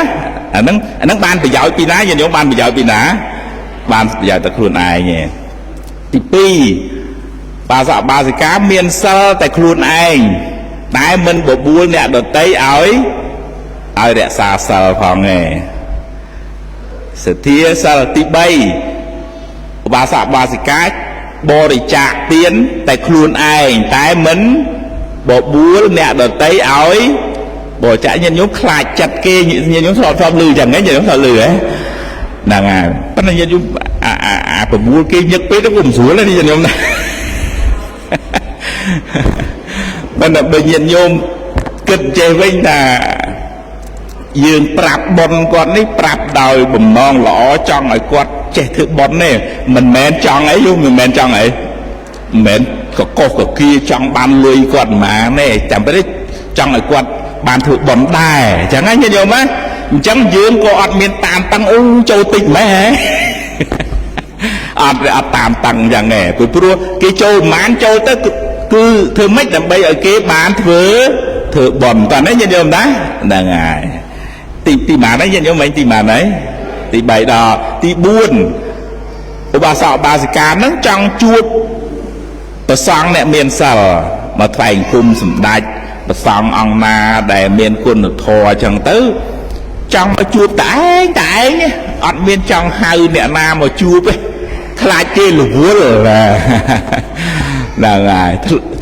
អាហ្នឹងបានប្រយោជន៍ពីណាញាតិញោមបានប្រយោជន៍ពីណាបានប្រយោជន៍តែខ្លួនឯងទេទី2បាសកបាសិកាមានសិលតែខ្លួនឯងតែមិនបបួលអ្នកដតីឲ្យរក្សាសិលផងទេសទ្ធាសិលទី3បាសកបាសិកាបរិច្ចាគទានតែខ្លួនឯងតែមិនបបួលអ្នកដតីឲ្យបរិច្ចាគញាតិញោមខ្លាចចិត្តគេញាតិញោមធ្លាប់ឮចឹងហ្នឹងញាតិញោមធ្លាប់ឮហ៎ហ្នឹងហើយប៉ុន្តែញាតិញោមអាបបួលគេញឹកពេកទៅមិនស្រួលទេញាតិញោមណាប៉ុន្តែបើញាតិញោមគិតចេះវិញថាយើងប្រាប់បុណ្យគាត់នេះប្រាប់ដោយបំណងល្អចង់ឲ្យគាត់ចេះធ្វើបុណ្យទេមិនមែនចង់អីយូមិនមែនចង់អីមិនមែនកកកគៀចង់បានលុយគាត់ហ្មងទេចាំពេលចង់ឲ្យគាត់បានធ្វើបុណ្យដែរអញ្ចឹងណាញាតិញោមណាអញ្ចឹងយើងក៏អត់មានតាមតាំងអូចូលតិចម៉េចហ៎អត់តាមតាំងយ៉ាងហ្នឹងពីព្រោះគេចូលប្រហែលចូលទៅគឺធ្វើម៉េចដើម្បីឲ្យគេបានធ្វើបុណ្យតើនេះញាតិញោមណាហ្នឹងហើយទីម៉ានហ្នឹងញាតិញោមមិនទីម៉ានហើយទី3ដល់ទី4ឧបាសកឧបាសិកាហ្នឹងចង់ជួបព្រះសង្ឃអ្នកមានសិលមកថ្លែងគុំសម្ដេចព្រះសង្ឃអង្គណាដែលមានគុណធម៌អញ្ចឹងទៅចង់មកជួបតែឯងអត់មានចង់ហៅអ្នកណាមកជួបទេខ្លាចគេរវល់ហ្នឹងហើយ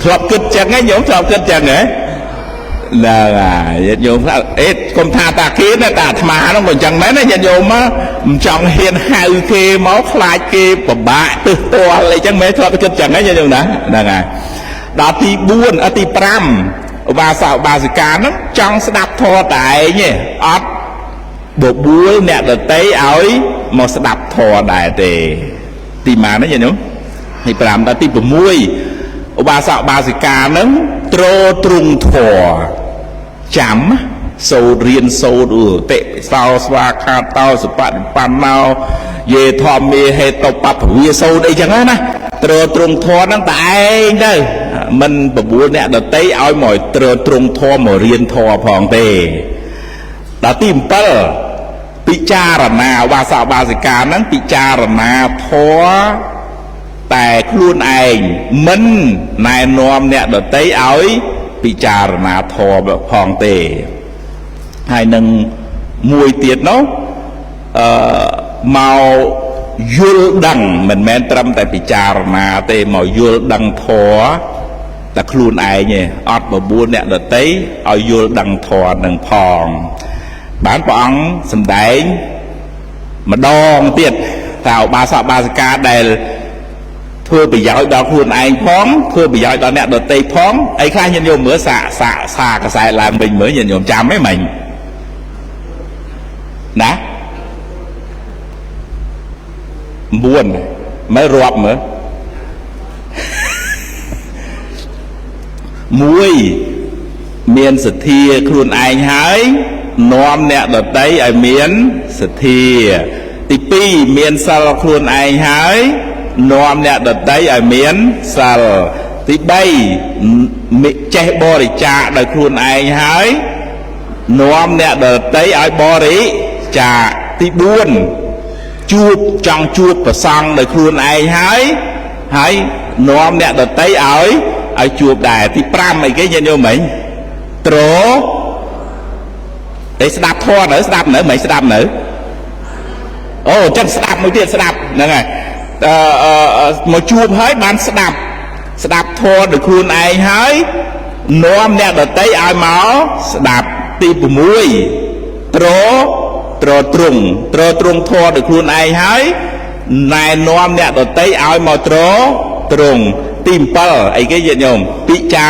ធ្លាប់គិតចឹងហ៎ញោមធ្លាប់គិតចឹងហ៎ហ្នឹងហើយញាតិញោមថាកុំថាតាគេណាតាអាត្មាហ្នឹងមិនចឹងមែនណាញាតិញោមមិនចង់ហ៊ានហៅគេមកខ្លាចគេពិបាកទើសទាល់អីចឹងមែនធ្លាប់គិតចឹងហ៎ញាតិញោមណាហ្នឹងហើយដល់ទី4ទី5ឧបាសកឧបាសិកាហ្នឹងចង់ស្ដាប់ធម៌តែឯងទេអត់បបួលអ្នកដតីឲ្យមកស្ដាប់ធម៌ដែរទេទីម៉ានណាញាតិញោមទី5ដល់ទី6ឧបាសកឧបាសិកាហ្នឹងទ្រទ្រង់ធម៌ចាំសូត្ររៀនសូត្រតិពិសោស្វាខាតោសុបតិបណ្ណោយេធម្មេហេតុបពវិសូត្រអីចឹងណាទ្រទ្រង់ធម៌ហ្នឹងតែឯងទៅមិនបបួលអ្នកដតីឲ្យមកទ្រទ្រង់ធម៌មករៀនធម៌ផងទេដល់ទី7ពិចារណាឧបាសកឧបាសិកាហ្នឹងពិចារណាធម៌តែខ្លួនឯងមិនណែនាំអ្នកដតីឲ្យពិចារណាធម៌ផងទេហើយនឹងមួយទៀតនោះមកយល់ដឹងមិនមែនត្រឹមតែពិចារណាទេមកយល់ដឹងធម៌តែខ្លួនឯងទេអត់បបួលអ្នកដតីឲ្យយល់ដឹងធម៌នឹងផងបានព្រះអង្គសម្ដែងម្ដងទៀតថាឧបាសកឧបាសិកាដែលធ្វើប្រយោជន៍ដល់ខ្លួនឯងផងធ្វើប្រយោជន៍ដល់អ្នកដទៃផងអីខ្លះញាតិញោមមើលសាកសែឡើងវិញមើលញាតិញោមចាំទេមិញណា9មើលរាប់មើល1មានសទ្ធាខ្លួនឯងហើយនាំអ្នកដទៃឲ្យមានសទ្ធាទី2មានសិលខ្លួនឯងហើយនាំអ្នកដតីឲ្យមានសិលទី3ចេះបរិច្ចាគដោយខ្លួនឯងហើយនាំអ្នកដតីឲ្យបរិច្ចាគទី4ចង់ជួបព្រះសង្ឃដោយខ្លួនឯងហើយនាំអ្នកដតីឲ្យជួបដែរទី5អីគេញាតិញោមមិញត្រតែស្ដាប់ធម៌នៅស្ដាប់នៅមិនស្ដាប់នៅ អូចឹងស្ដាប់មួយទៀតស្ដាប់ហ្នឹងហើយមកជួបហើយបានស្ដាប់ធម៌ដោយខ្លួនឯងហើយនាំអ្នកដតីឲ្យមកស្ដាប់ទី6ត្រត្រង់ធម៌ដោយខ្លួនឯងហើយណែនាំអ្នកដតីឲ្យមកត្រង់ទី7អីគេញាតិញោមពិចា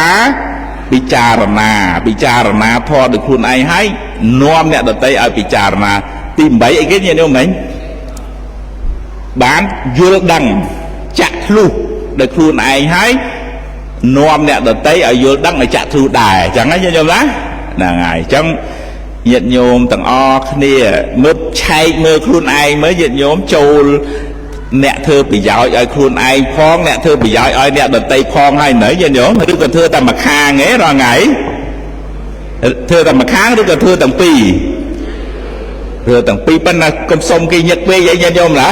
រណាធម៌ដោយខ្លួនឯងហើយនាំអ្នកដតីឲ្យពិចារណាទី8អីគេញាតិញោមមិញបានយល់ដឹងចាក់ធ្លុះដោយខ្លួនឯងហើយនាំអ្នកដតីឲ្យយល់ដឹងឲ្យចាក់ធ្លុះដែរអញ្ចឹងណាញាតិញោមណាហ្នឹងហើយអញ្ចឹងញាតិញោមទាំងអស់គ្នាមើលឆែកមើលខ្លួនឯងមើលញាតិញោមចូលអ្នកធ្វើប្រយោជន៍ឲ្យខ្លួនឯងផងអ្នកធ្វើប្រយោជន៍ឲ្យអ្នកដតីផងហើយនៅញាតិញោមឬក៏ធ្វើតែមួយខាងឯងរាល់ថ្ងៃធ្វើតែមួយខាងឬក៏ធ្វើទាំងពីរប៉ុន្តែកុំសុំគេញឹកពេកអីញាតិញោមណា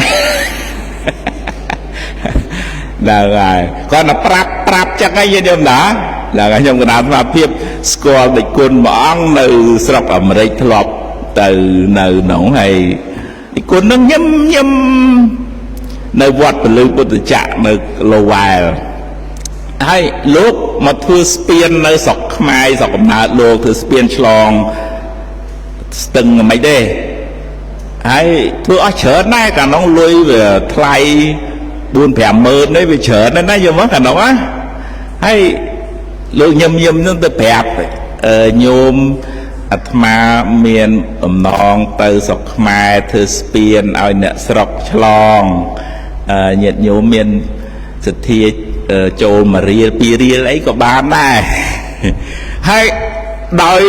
ដល់ហើយគាត់ទៅប្រាប់ចឹងហើយញាតិញោមណាដល់ហើយខ្ញុំកណ្ដាលស្មារតីស្គាល់ដូចគុណព្រះអង្គនៅស្រុកអាមេរិកធ្លាប់ទៅនៅក្នុងហើយគុណនឹងញឹមនៅវត្តពលឺពុទ្ធចក្រនៅលវែលហើយលោកមកធ្វើស្ពាននៅស្រុកខ្មែរស្រុកកំណើតលោកធ្វើស្ពានឆ្លងស្ទឹងមិនទេហើយធ្វើអស់ច្រើនដែរកាលនោះលុយវាថ្លៃ 4-5 ម៉ឺននេះវាច្រើនណាស់យល់មកកាលនោះណាហើយលោកញឹមនឹងទៅប្រាប់ញោមអាត្មាមានបំណងទៅស្រុកខ្មែរធ្វើស្ពានឲ្យអ្នកស្រុកឆ្លងញាតិញោមមានសទ្ធាចូល1រៀល2រៀលអីក៏បានដែរហើយដោយ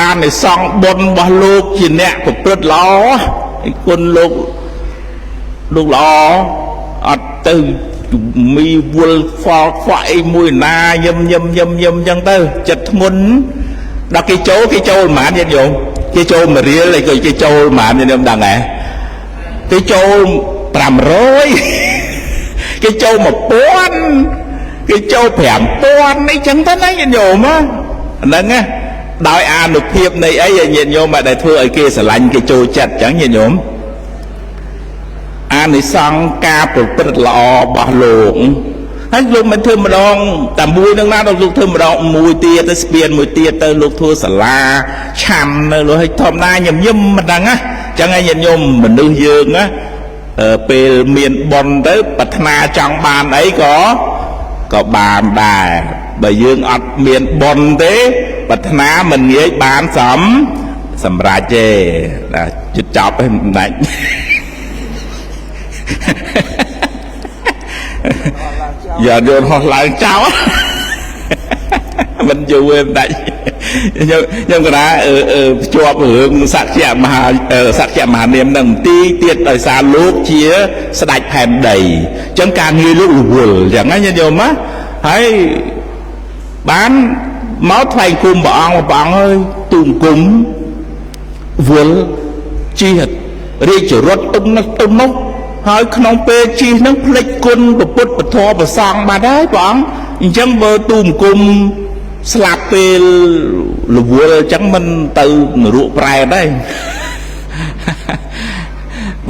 អានិសង្ឃបុណ្យរបស់លោកជាអ្នកប្រព្រឹត្តល្អឯគុណលោកល្អអត់ទៅមីវល់ខ្វល់ខ្វាក់អីមួយណាញឹមចឹងទៅចិត្តធ្ងន់ដល់គេចូលប៉ុន្មានញាតិញោមគេចូល1រៀលឯគេចូលប៉ុន្មានញាតិញោមដឹងហ៎គេចូល500គេចូល1000គេចូល5000អីចឹងទៅណាញាតិញោមហ្នឹងណាដោយអានុភាពនៃអីញាតិញោមដែលធ្វើឲ្យគេស្រឡាញ់គេចូលចិត្តចឹងញាតិញោមអានិសង្ឃការប្រព្រឹត្តល្អរបស់លោកហើយលោកមិនធ្វើម្ដងតែមួយនឹងណាដល់លោកធ្វើម្ដងមួយទៀតទៅស្ពានមួយទៀតទៅលោកធ្វើសាលាឆាន់នៅលោកឲ្យធម្មតាញឹមមិនដឹងណាចឹងហើយញាតិញោមមនុស្សយើងណាពេលមានបុណ្យទៅប្រាថ្នាចង់បានអីក៏បានដែរបើយើងអត់មានបុណ្យទេប្រាថ្នាមិនងាយបានសម្រេចទេជិតចប់ហើយមិនដាច់យ៉ាយន្តហោះឡើងចោលមិនយូរទេដាច់ខ្ញុំក៏ថាភ្ជាប់រឿងសក្យមហានាមនឹងទីទៀតដោយសារលោកជាស្ដេចផែនដីអញ្ចឹងការងារលោករវល់អញ្ចឹងណាញាតិញោមណាហើយបានមកថ្លែងគុំព្រះអង្គអើយទូមគុំវល់ជីរាជរថទុំនោះហើយក្នុងពេលជិះនឹងភ្លេចគុណពុទ្ធពធប្រសង់បាត់ហើយព្រះអង្គអញ្ចឹងបើទូមគុំស្លាប់ពេលរវល់អញ្ចឹងមិនទៅនរកប្រែតទេ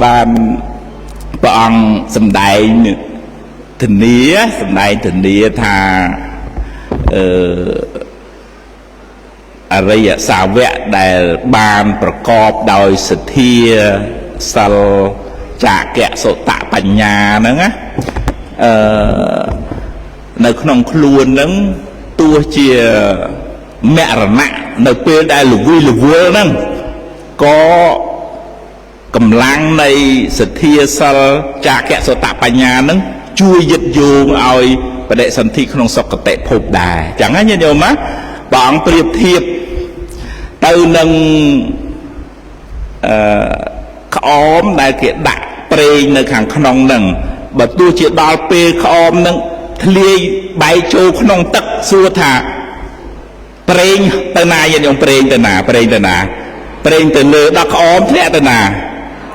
បានព្រះអង្គសម្ដែងធានាថាអរិយសាវកដែលបានប្រកបដោយសទ្ធាសិលចាកៈសុតបញ្ញាហ្នឹងណានៅក្នុងខ្លួនហ្នឹងទោះជាមរណៈនៅពេលដែលលវល់ហ្នឹងក៏កម្លាំងនៃសទ្ធាសិលចាកៈសុតបញ្ញាហ្នឹងជួយយឹតយោងឲ្យបដិសន្ធិក្នុងសុគតិភពដែរចឹងណាញាតិញោមណាព្រះអង្គប្រៀបធៀបទៅនឹងក្អមដែលគេដាក់ប្រេងនៅខាងក្នុងហ្នឹងបើទោះជាដល់ពេលក្អមហ្នឹងធ្លាយបែកចូលក្នុងទឹកសួរថាប្រេងទៅណាញាតិញោមប្រេងទៅណាប្រេងទៅលើដល់ក្អមធ្លាក់ទៅណា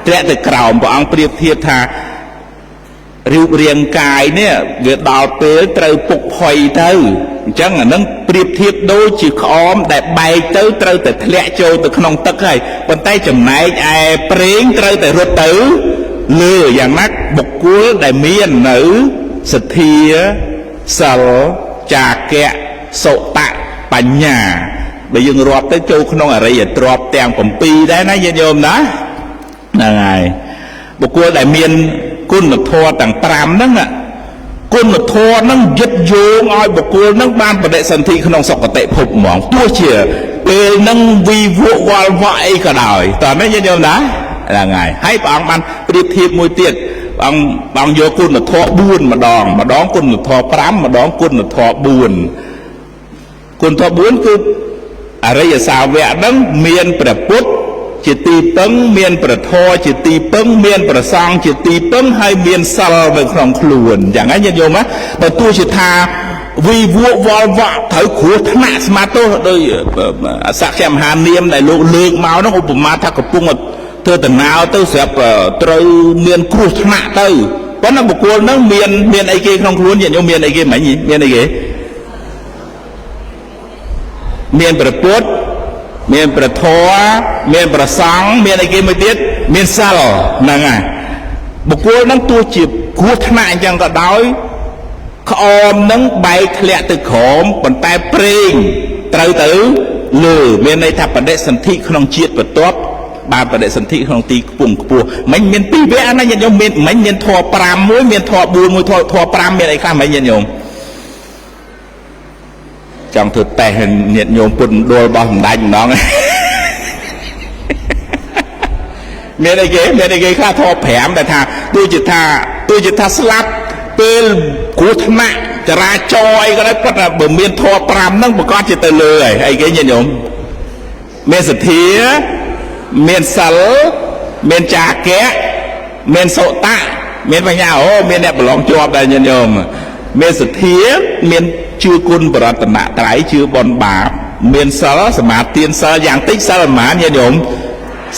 ធ្លាក់ទៅក្រោមព្រះអង្គប្រៀបធៀបថារូបរាងកាយនេះវាដល់ពេលត្រូវពុកផុយទៅ ចឹងអានឹងប្រៀបធៀបដូចជាក្អមដែលបែកទៅត្រូវតែធ្លាក់ចូលទៅក្នុងទឹកហើយប៉ុន្តែចំណែកឯប្រេងត្រូវតែរត់ទៅលើយ៉ាងណាបុគ្គលដែលមាននៅសទ្ធាសិលចាកៈសុតៈបញ្ញាបើយើងរាប់ទៅចូលក្នុងអរិយទ្រព្យទាំង7ដែរណាញាតិញោមណាហ្នឹងហើយបុគ្គលដែលមានគុណធម៌ទាំង5ហ្នឹងគុណធម៌ហ្នឹងยึดយោងឲ្យបុគ្គលហ្នឹងបានបដិសន្ធិក្នុងសុគតិភពហ្មងទោះជាពេលហ្នឹងវិវកវល់វក់អីក៏ដោយតើនេះញាតិញោមណាហ្នឹងហើយព្រះអង្គបានប្រៀបធៀបមួយទៀតព្រះអង្គយកគុណធម៌4ម្ដងគុណធម៌5ម្ដងគុណធម៌4គុណធម៌4គឺអរិយសាវកហ្នឹងមានព្រះពុទ្ធជាទីពឹងមានព្រះធម៌ជាទីពឹងមានព្រះសង្ឃជាទីពឹងហើយមានសិលនៅក្នុងខ្លួនយ៉ាងហ្នឹងញាតិញោមណាបើទោះជាថាវិវកវល់វក់ត្រូវគ្រោះថ្នាក់ស្មាតទោសដោយអសក្យមហានាមដែលលោកលើកមកនោះឧបមាថាកំពុងធ្វើដំណើរទៅស្រាប់ត្រូវមានគ្រោះថ្នាក់ទៅប៉ុន្តែបុគ្គលហ្នឹងមានអីគេក្នុងខ្លួនញាតិញោមមានអីគេមិញមានអីគេមានព្រះពុទ្ធមានព្រះធម៌មានព្រះសង្ឃមានអីគេមួយទៀតមានសិលហ្នឹងហើយបុគ្គលហ្នឹងទោះជាគ្រោះថ្នាក់អញ្ចឹងក៏ដោយក្អមហ្នឹងបែកធ្លាក់ទៅក្រោមប៉ុន្តែប្រេងត្រូវទៅលើមានន័យថាបដិសន្ធិក្នុងជាតិបន្ទាប់បានបដិសន្ធិក្នុងទីខ្ពង់ខ្ពស់មិនមានពីរវគ្គណាញាតិញោមមានធម៌5មួយមានធម៌4មួយធម៌5មានអីខ្លះមិនញាតិញោមចង់ធ្វើតេស្តញាតិញោមពុទ្ធមណ្ឌលរបស់សម្ដេចម្ដងមានអីគេខ្លះធម៌5ដែលថាទោះជាថាស្លាប់ពេលគ្រោះថ្នាក់ចរាចរណ៍អីក៏ដោយគាត់ថាបើមានធម៌5ហ្នឹងប្រកាសជាទៅលើហើយអីគេញាតិញោមមានសទ្ធាមានសិលមានចាកៈមានសុតៈមានបញ្ញាមានអ្នកប្រឡងជាប់ដែរញាតិញោមមានសទ្ធាមានជឿគុណបរតនត្រ័យជឿបុណ្យបាបមានសិលសមាទិសិលយ៉ាងតិចសិលប្រមាណញាតិញោម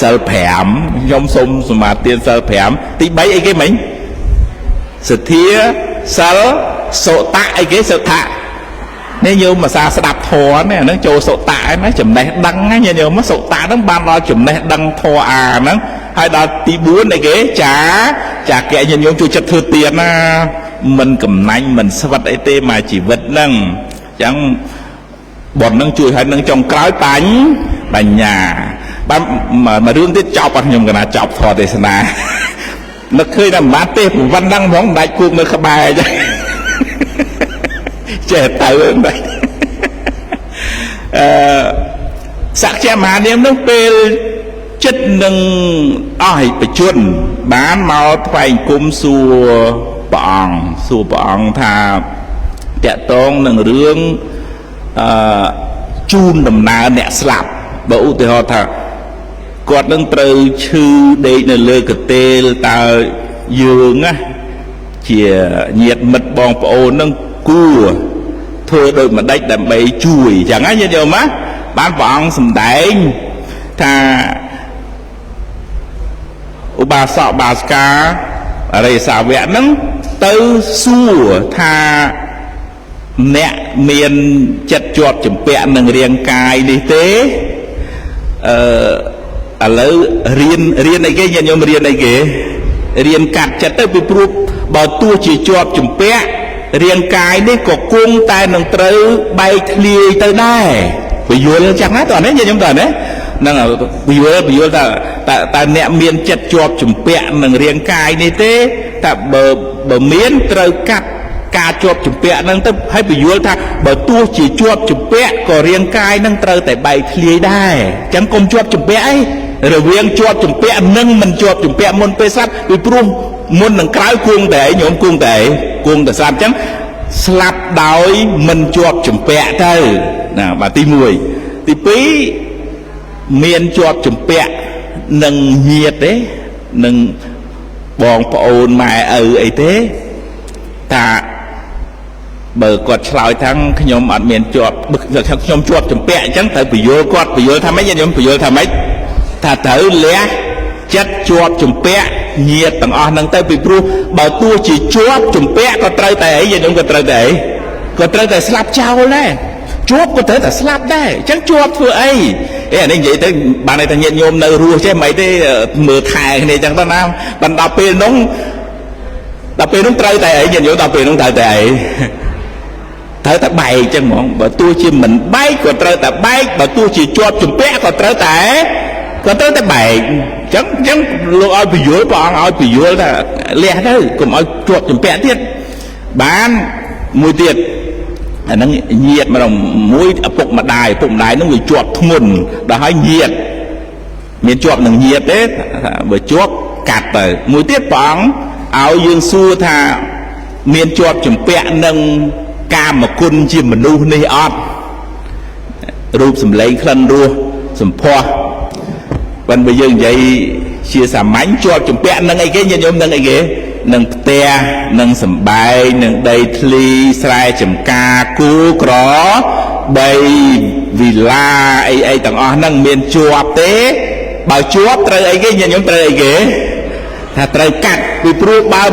សិល5ខ្ញុំសូមសមាទិសិល5ទី3អីគេមិញសទ្ធាសិលសុតៈអីគេសុតៈនេះញោមភាសាស្ដាប់ធម៌នេះអាហ្នឹងចូលសុតៈណាចំណេះដឹងណាញោមសុតៈហ្នឹងបានដល់ចំណេះដឹងធម៌អាហ្នឹងហើយដល់ទី4អីគេចាកៈញោមជួយចិត្តធ្វើទៀនណាមិនកំណាញ់មិនស្វិតអីទេមកជីវិតហ្នឹងអញ្ចឹងបុណ្យហ្នឹងជួយឲ្យនឹងចុងក្រោយបញ្ញាបានមករឿងទៀតចប់អត់ខ្ញុំកណាចប់ធម៌ទេសនានឹកឃើញតែមិនបានទេប៉ុណ្ណឹងហ្មងមិនដាច់គូកនៅក្បែរអញ្ចឹងចេះទៅហ្នឹងសក្យមហានាមនោះពេលចិត្តនឹងអស់បជនបានមកថ្វាយគុំសួរព្រះអង្គថាតកតងនឹងរឿងជូនដំណើរអ្នកស្លាប់បើឧទាហរណ៍ថាគាត់នឹងត្រូវឈឺដេកនៅលើកទេលតើយើងណាជាញាតិមិត្តបងប្អូននឹងគួរធ្វើដូចម្ដេចដើម្បីជួយចឹងណាញាតិញោមណាបានព្រះអង្គសម្ដែងថាឧបាសកបាសិកាអរិយសាវកហ្នឹងទៅសួរថាអ្នកមានចិត្តជាប់ជំពាក់នឹងរាងកាយនេះទេឥឡូវរៀនអីគេញាតិញោមរៀនអីគេរៀនកាត់ចិត្តទៅពីព្រោះបើទោះជាជាប់ជំពាក់រាងកាយនេះក៏គង់តែនឹងត្រូវបែកធ្លាយទៅដែរពយល់ចឹងណាតើនេះញាតិញោមតើណាហ្នឹងពយល់តែអ្នកមានចិត្តជាប់ជំពាក់នឹងរាងកាយនេះទេតែបើមានត្រូវកាត់ការជាប់ជំពាក់ហ្នឹងទៅហើយពយល់ថាបើទោះជាជាប់ជំពាក់ក៏រាងកាយហ្នឹងត្រូវតែបែកធ្លាយដែរអញ្ចឹងកុំជាប់ជំពាក់អីរវាងជាប់ជំពាក់និងមិនជាប់ជំពាក់មុនពេលស្លាប់ពីព្រោះមុននឹងក្រោយគង់តែញោមគង់តែស្លាប់អញ្ចឹងស្លាប់ដោយមិនជាប់ជំពាក់ទៅណាបាទទី1ទី2មានជាប់ជំពាក់នឹងញាតិទេនឹងបងប្អូនម៉ែឪអីទេថាបើគាត់ឆ្លើយថាខ្ញុំអត់មានជាប់ខ្ញុំជាប់ជំពាក់អញ្ចឹងត្រូវពយល់គាត់ពយល់ថាម៉េចខ្ញុំពយល់ថាម៉េចថាត្រូវលះចិត្តជាប់ជំពាក់ញាតិទាំងអស់ហ្នឹងទៅពីព្រោះបើទោះជាជាប់ជំពាក់ក៏ត្រូវតែអីខ្ញុំក៏ត្រូវតែអី ก็ត្រូវតែស្លាប់ចោលដែរជាប់ក៏ត្រូវតែស្លាប់ដែរអញ្ចឹងជាប់ធ្វើអីអានេះនិយាយទៅបានតែញាតិញោមនៅរស់ចេះមិនអីទេមើលថែគ្នាអញ្ចឹងទៅណាបណ្ដាពេលនោះត្រូវតែអីញាតិញោមដល់ពេលនោះត្រូវតែអីត្រូវតែបែកអញ្ចឹងហ្មងបើទោះជាមិនបែកក៏ត្រូវតែបែកបើទោះជាជាប់ជំពាក់ក៏ត្រូវតែបែកអញ្ចឹងលោកឲ្យពយល់ព្រះអង្គឲ្យពយល់ថាលះទៅកុំឲ្យជាប់ជំពាក់ទៀតបានមួយទៀតអាហ្នឹងញាតិម្ដងមួយឪពុកម្ដាយហ្នឹងវាជាប់ធ្ងន់ដល់ហើយញាតិមានជាប់នឹងញាតិទេបើជាប់កាត់ទៅមួយទៀតព្រះអង្គឲ្យយើងសួរថាមានជាប់ជំពាក់នឹងកាមគុណជាមនុស្សនេះអត់រូបសម្លេងក្លិនរសសម្ផស្សប៉ុន្តែបើយើងនិយាយជាសាមញ្ញជាប់ជំពាក់នឹងអីគេញាតិញោមនឹងអីគេនឹងផ្ទះនឹងសំបែងនឹងដីធ្លីស្រែចម្ការគូក្រដីវិឡាអីទាំងអស់ហ្នឹងមានជាប់ទេបើជាប់ត្រូវអីគេញាតិញោមត្រូវអីគេថាត្រូវកាត់ពីព្រោះបើ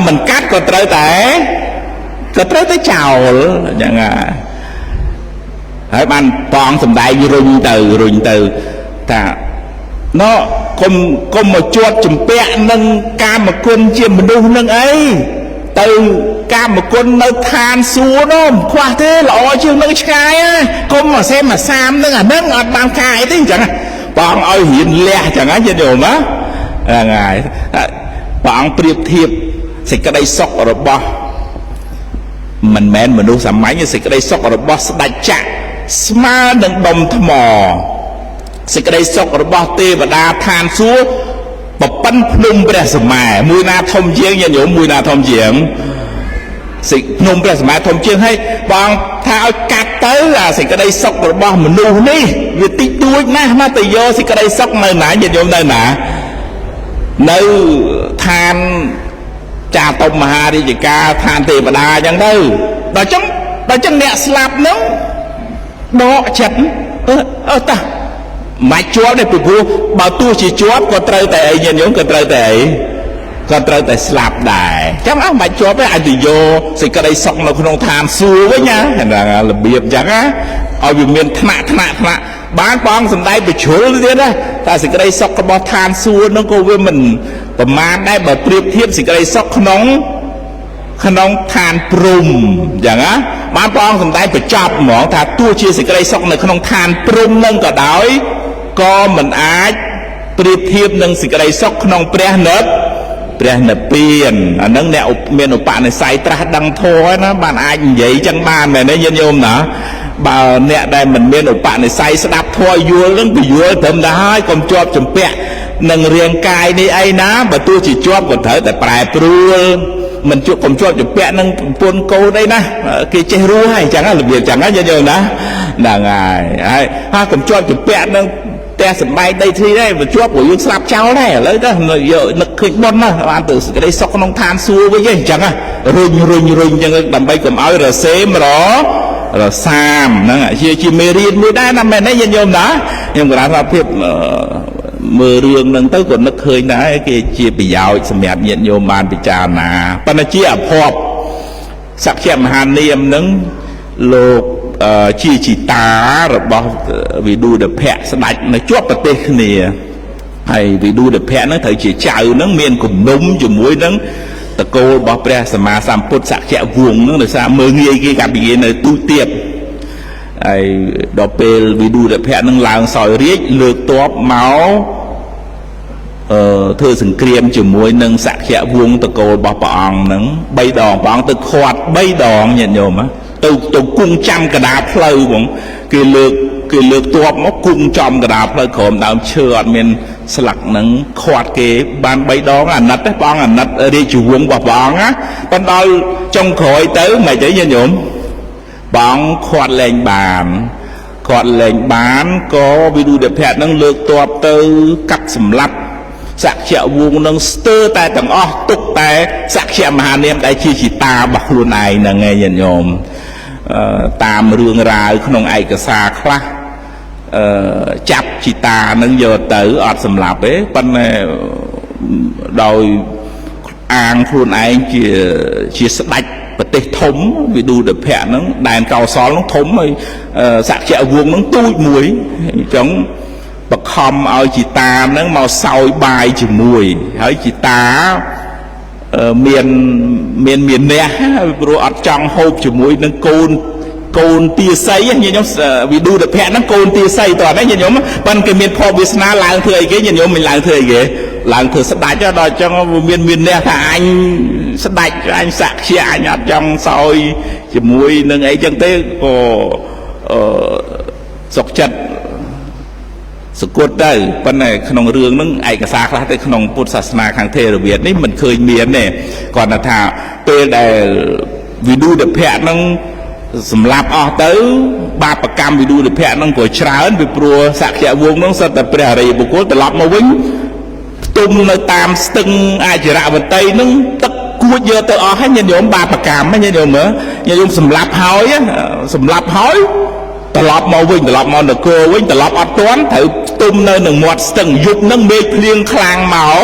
មិនកាត់ក៏ត្រូវតែចោលអញ្ចឹងហើយបានបងសំដែងរុញទៅថាណោកុំមកជាប់ជំពាក់នឹងកាមគុណជាមនុស្សនឹងអីទៅកាមគុណនៅឋានសួគ៌នោះខ្វះទេល្អជាងនឹងឆ្ងាយកុំមកសេមសាមនឹងអានឹងអត់បានការអីទេអញ្ចឹងបងឲ្យរៀនលះអញ្ចឹងណាញាតិញោមណាហ្នឹងហើយបងប្រៀបធៀបសេចក្តីសុខរបស់មិនមែនមនុស្សសាមញ្ញសេចក្តីសុខរបស់ស្ដេចចក្រស្មើនឹងដុំថ្មសេចក្តីសុខរបស់ទេវតាឋានសួគ៌បបិនភ្នំព្រះសម្មាមួយណាធំជាងញាតិញោមមួយណាធំជាងភ្នំព្រះសម្មាធំជាងហើយបងថាឲ្យកាត់ទៅអាសេចក្តីសុខរបស់មនុស្សនេះវាតិចតួចណាស់មកទៅយកសេចក្តីសុខនៅណាញាតិញោមនៅណានៅឋានចាតុមហារាជការឋានទេវតាអញ្ចឹងទៅដល់ចឹងអ្នកស្លាប់នោះដកចិត្តតាមិនជាប់ទេពីព្រោះបើទោះជាជាប់ក៏ត្រូវតែអីញាតិញោមក៏ត្រូវតែអីក៏ត្រូវតែស្លាប់ដែរអញ្ចឹងមិនជាប់ទេអាចទៅយកសេចក្តីសុខនៅក្នុងឋានសួគ៌វិញណារបៀបអញ្ចឹងណាឲ្យវាមានថ្នាក់បានបងសំដែងបញ្ជ្រុលទៀតណាតែសេចក្តីសុខរបស់ឋានសួគ៌នោះក៏វាមិនប្រមាណដែរបើប្រៀបធៀបសេចក្តីសុខក្នុងឋានព្រំអញ្ចឹងណាបានបងសំដែងបញ្ចប់ហ្មងថាទោះជាសេចក្តីសុខនៅក្នុងឋានព្រំនឹងក៏ដោយក៏មិនអាចប្រៀបធៀបនឹងសេចក្តីសុខក្នុងព្រះនិព្វានអានឹងអ្នកមានឧបនិស្ស័យត្រាស់ដឹងធម៌ណាបានអាចនិយាយចឹងបានមែនទេញាតិញោមណាបើអ្នកដែលមិនមានឧបនិស្ស័យស្ដាប់ធម៌យល់នឹងពយល់ត្រឹមតែហើយកុំជាប់ជំពាក់នឹងរាងកាយនេះអីណាបើទោះជាជាប់ក៏ត្រូវតែប្រែប្រួលមិនជួបកុំជាប់ជំពាក់នឹងប្រពន្ធកូនអីណាគេចេះរស់ហើយអញ្ចឹងរបៀបអញ្ចឹងណាញាតិញោមណាហ្នឹងហើយកុំជាប់ជំពាក់នឹងតែសម្បែងដីធ្លីដែរវាជាប់ព្រោះយើងស្លាប់ចោលដែរឥឡូវទៅយកនឹកឃើញបុណ្យណាបានទៅសេចក្តីសុខក្នុងឋានសួគ៌វិញអញ្ចឹងណារុញអញ្ចឹងដើម្បីកុំឲ្យរសេមរសាមហ្នឹងជាមេរៀនមួយដែរណាមែនទេញាតិញោមណាខ្ញុំក៏ថាភាពមើលរឿងហ្នឹងទៅក៏នឹកឃើញដែរគេជាប្រយោជន៍សម្រាប់ញាតិញោមបានពិចារណាប៉ុន្តែជាអភ័ព្វសក្យមហានាមហ្នឹងលោកជាជីតារបស់វិឌូដភៈស្ដេចនៅជាប់ប្រទេសគ្នាហើយវិឌូដភៈហ្នឹងត្រូវជាចៅហ្នឹងមានគំនុំជាមួយនឹងតកូលរបស់ព្រះសម្មាសម្ពុទ្ធសក្យវង្សហ្នឹងដោយសារមើងងាយគេកាពីគេនៅទូទៀតហើយដល់ពេលវិឌូដភៈហ្នឹងឡើងសោយរាជលើកទ័ពមកធ្វើសង្គ្រាមជាមួយនឹងសក្យវង្សតកូលរបស់ព្រះអង្គហ្នឹង3ដងព្រះអង្គទៅខាត់3ដងញាតិញោមទៅគង់ចាំកណ្ដាលផ្លូវហ្មងគេលើកទ័ពមកគង់ចំកណ្ដាលផ្លូវក្រោមដើមឈើអត់មានស្លឹកហ្នឹងខាត់គេបាន3ដងអាណិតទេព្រះអង្គអាណិតរាជវង្សរបស់ព្រះអង្គណាប៉ុន្តែដល់ចុងក្រោយទៅមិនទេញាតិញោមព្រះអង្គខាត់លែងបានក៏វិឌូដភៈហ្នឹងលើកទ័ពទៅកាប់សម្លាប់សក្យវង្សនឹងស្ទើរតែទាំងអស់ទុកតែសក្យមហានាមដែលជាជីតារបស់ខ្លួនឯងហ្នឹងឯងញាតិញោមតាមរឿងរ៉ាវក្នុងឯកសារខ្លះចាប់ជីតានឹងយកទៅអត់សម្លាប់ទេប៉ុន្តែដោយអាងខ្លួនឯងជាស្ដេច ប្រទេសធំវាឌូដភៈហ្នឹងដែនកោសលហ្នឹងធំហើយសក្យវងហ្នឹងទូចមួយអញ្ចឹងបខំឲ្យជីតាហ្នឹងមកសោយបាយជាមួយហើយជីតាមានអ្នកព្រោះអត់ចង់ហូបជាមួយនឹងកូនទាស័យញាតិញោមវិឌូដភៈហ្នឹងកូនទាស័យតោះហ្នឹងញាតិញោមប៉ុន្តែគេមានភពវាសនាឡើងធ្វើអីគេញាតិញោមមិនឡើងធ្វើអីគេឡើងធ្វើស្ដាច់ដល់ចឹងមានអ្នកថាអញស្ដាច់អញសក្យអញអត់ចង់សោយជាមួយនឹងអីចឹងទេក៏សុខចិត្តសគត់ទៅប៉ុន្តែក្នុងរឿងហ្នឹងឯកសារខ្លះទៅក្នុងពុទ្ធសាសនាខាងថេរវាទនេះមិនឃើញមានទេគាត់ថាពេលដែលវិឌូដភៈហ្នឹងសម្លាប់អស់ទៅបាបកម្មវិឌូដភៈហ្នឹងក៏ច្រើនពីព្រោះសក្យវងហ្នឹងសិតតែព្រះអរិយបុគ្គលត្រឡប់មកវិញផ្ទុំនៅតាមស្ទឹងអចរវតីហ្នឹងទឹកគួចយកទៅអស់ហើយញាតិញោមបាបកម្មញាតិញោមមើលញាតិញោមសម្លាប់ហើយត្រឡប់មកវិញត្រឡប់មកនគរវិញត្រឡប់អត់ទាន់ត្រូវផ្ទុំនៅនឹងមាត់ស្ទឹងយប់ហ្នឹងមេឃភ្លៀងខ្លាំងមក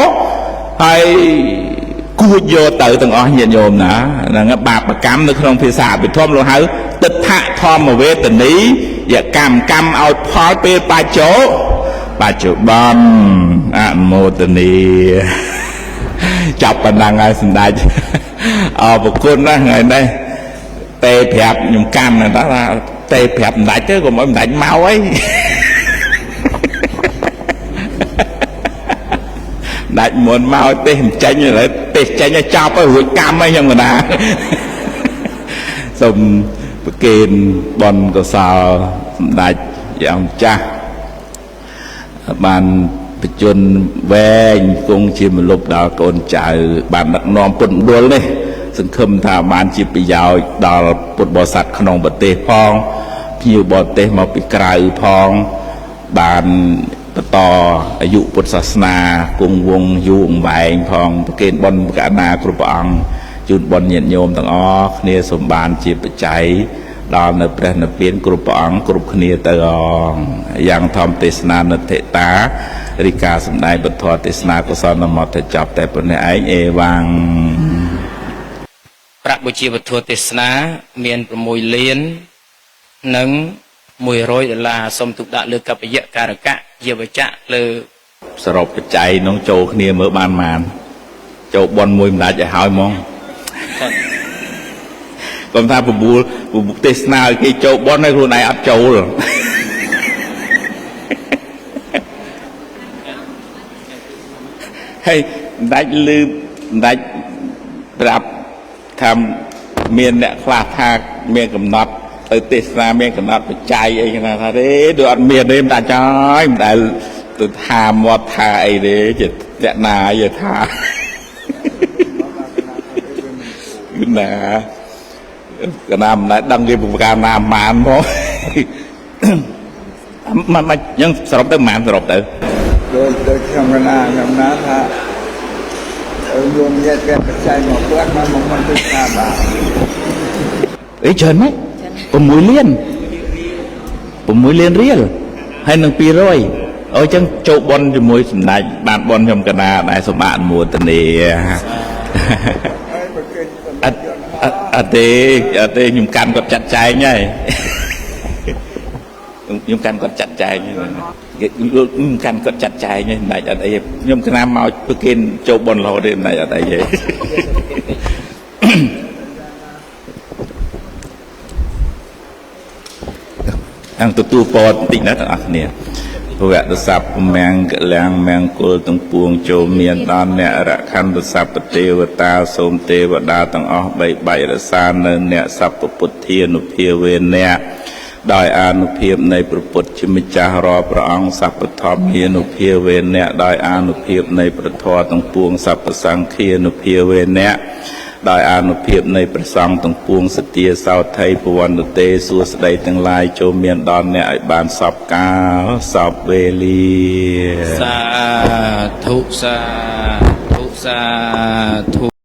ហើយគួចយកទៅទាំងអស់ញាតិញោមណាហ្នឹងបាបកម្មនៅក្នុងភាសាអភិធម្មលោកហៅទិដ្ឋធម្មវេទនីយកម្មឲ្យផលពេលបច្ចុប្បន្នអនុមោទនីចាប់ប៉ុណ្ណឹងហើយសម្ដេចអរគុណណាស់ថ្ងៃនេះតែប្រាប់ខ្ញុំកម្មណាថាតែប្រាប់សម្ដេចទៅកុំឲ្យសម្ដេចមកអីដាច់មុនមកទេសមិនចេញឥឡូវទេសចេញឲ្យចប់ហើយរួចកម្មហើយខ្ញុំកណាសូមប្រគេនបុណ្យកុសលសម្ដេចយ៉ាងចាស់បានបញ្ជនវែងគង់ជាមលុបដល់កូនចៅបានដឹកនាំពុទ្ធមណ្ឌលនេះសង្ឃឹមថាបានជាប្រយោជន៍ដល់ពុទ្ធបរិស័ទក្នុងប្រទេសផងភ្ញៀវបរទេសមកពីក្រៅផងបានបន្តអាយុពុទ្ធសាសនាគង់វង្សយូរអង្វែងផងប្រគេនបុណ្យកណ្ណាគ្រប់ព្រះអង្គជូនបុណ្យញាតិញោមទាំងអស់គ្នាសូមបានជាបច្ច័យដល់នៅព្រះនិព្វានគ្រប់ព្រះអង្គគ្រប់គ្នាទៅយ៉ាងធម្មទេសនានិទ្ធិតារីកាសម្ដែងពធទេសនាកុសលនមតចប់តែប៉ុណ្ណេះឯងអេវ៉ាំងប្រាក់បុជាពធទេសនាមាន6លាននិង$100សូមទុកដាក់លើកបយៈការកៈយវចៈលើសរុបបច្ច័យនោះចូលគ្នាមើលបានចូលបនមួយមិនដាច់ឲ្យហើយហ្មងខ្ញុំថាបបួលទេសនាឲ្យគេចូលបនឲ្យខ្លួនឯងអត់ចូលហើយមិនដាច់លឺមិនដាច់ប្រាប់ថាមានអ្នកខ្លះថាមានកំណត់ទៅទេសនាមានកំណត់បច្ច័យអីគេថាទេដូចអត់មានទេមិនដាច់ហើយមិនដែលទៅថាមាត់ថាអីទេចិត្តណាយថាណាកណាមិនដែលដឹងគេប្រការណាម៉ានផងមិនយ៉ាងសរុបទៅម៉ានសរុបទៅដោយខ្ញុំកណាខ្ញុំណាថារំញាតគេបច្ច័យមកគាត់មកមិនទៅថាបាទអីច្រើនម៉េច6លានរៀលហើយនឹង200អញ្ចឹងចូលបនជាមួយសម្ដេចបានបនខ្ញុំកណាដែរសូមអនុមោទនាអត់ទេខ្ញុំកាន់គាត់ចាត់ចែងហើយខ្ញុំកាន់គាត់ចាត់ចែងខ្ញុំកាន់គាត់ចាត់ចែងហើយមិនដាច់អត់អីខ្ញុំកណាមកប្រគេនចូលបនរហូតទេមិនដាច់អត់អីទេអង្គទទួលពរបន្តិចណាទាំងអស់គ្នាភវៈស័ព្ទមង្គលាំងមង្គលទាំងពួងចូលមានដល់អ្នករខន្តសព្ទទេវតាសូមទេវតាទាំងអស់បីបាច់រសានៅអ្នកសព្វពុទ្ធានុភាវេអ្នកដោយអានុភាពនៃព្រះពុទ្ធជាម្ចាស់រាល់ព្រះអង្គសព្វធម្មានុភាវេអ្នកដោយអានុភាពនៃព្រះធម៌ទាំងពួងសព្វសង្ឃានុភាវេអ្នកដោយអានុភាពនៃព្រះសង្ឃទាំងពួងសទ្ធាសោថៃពវណ្ណទេសួស្ដីទាំងឡាយចូលមានដល់អ្នកឲ្យបានសពកាលសពវេលាសាធុ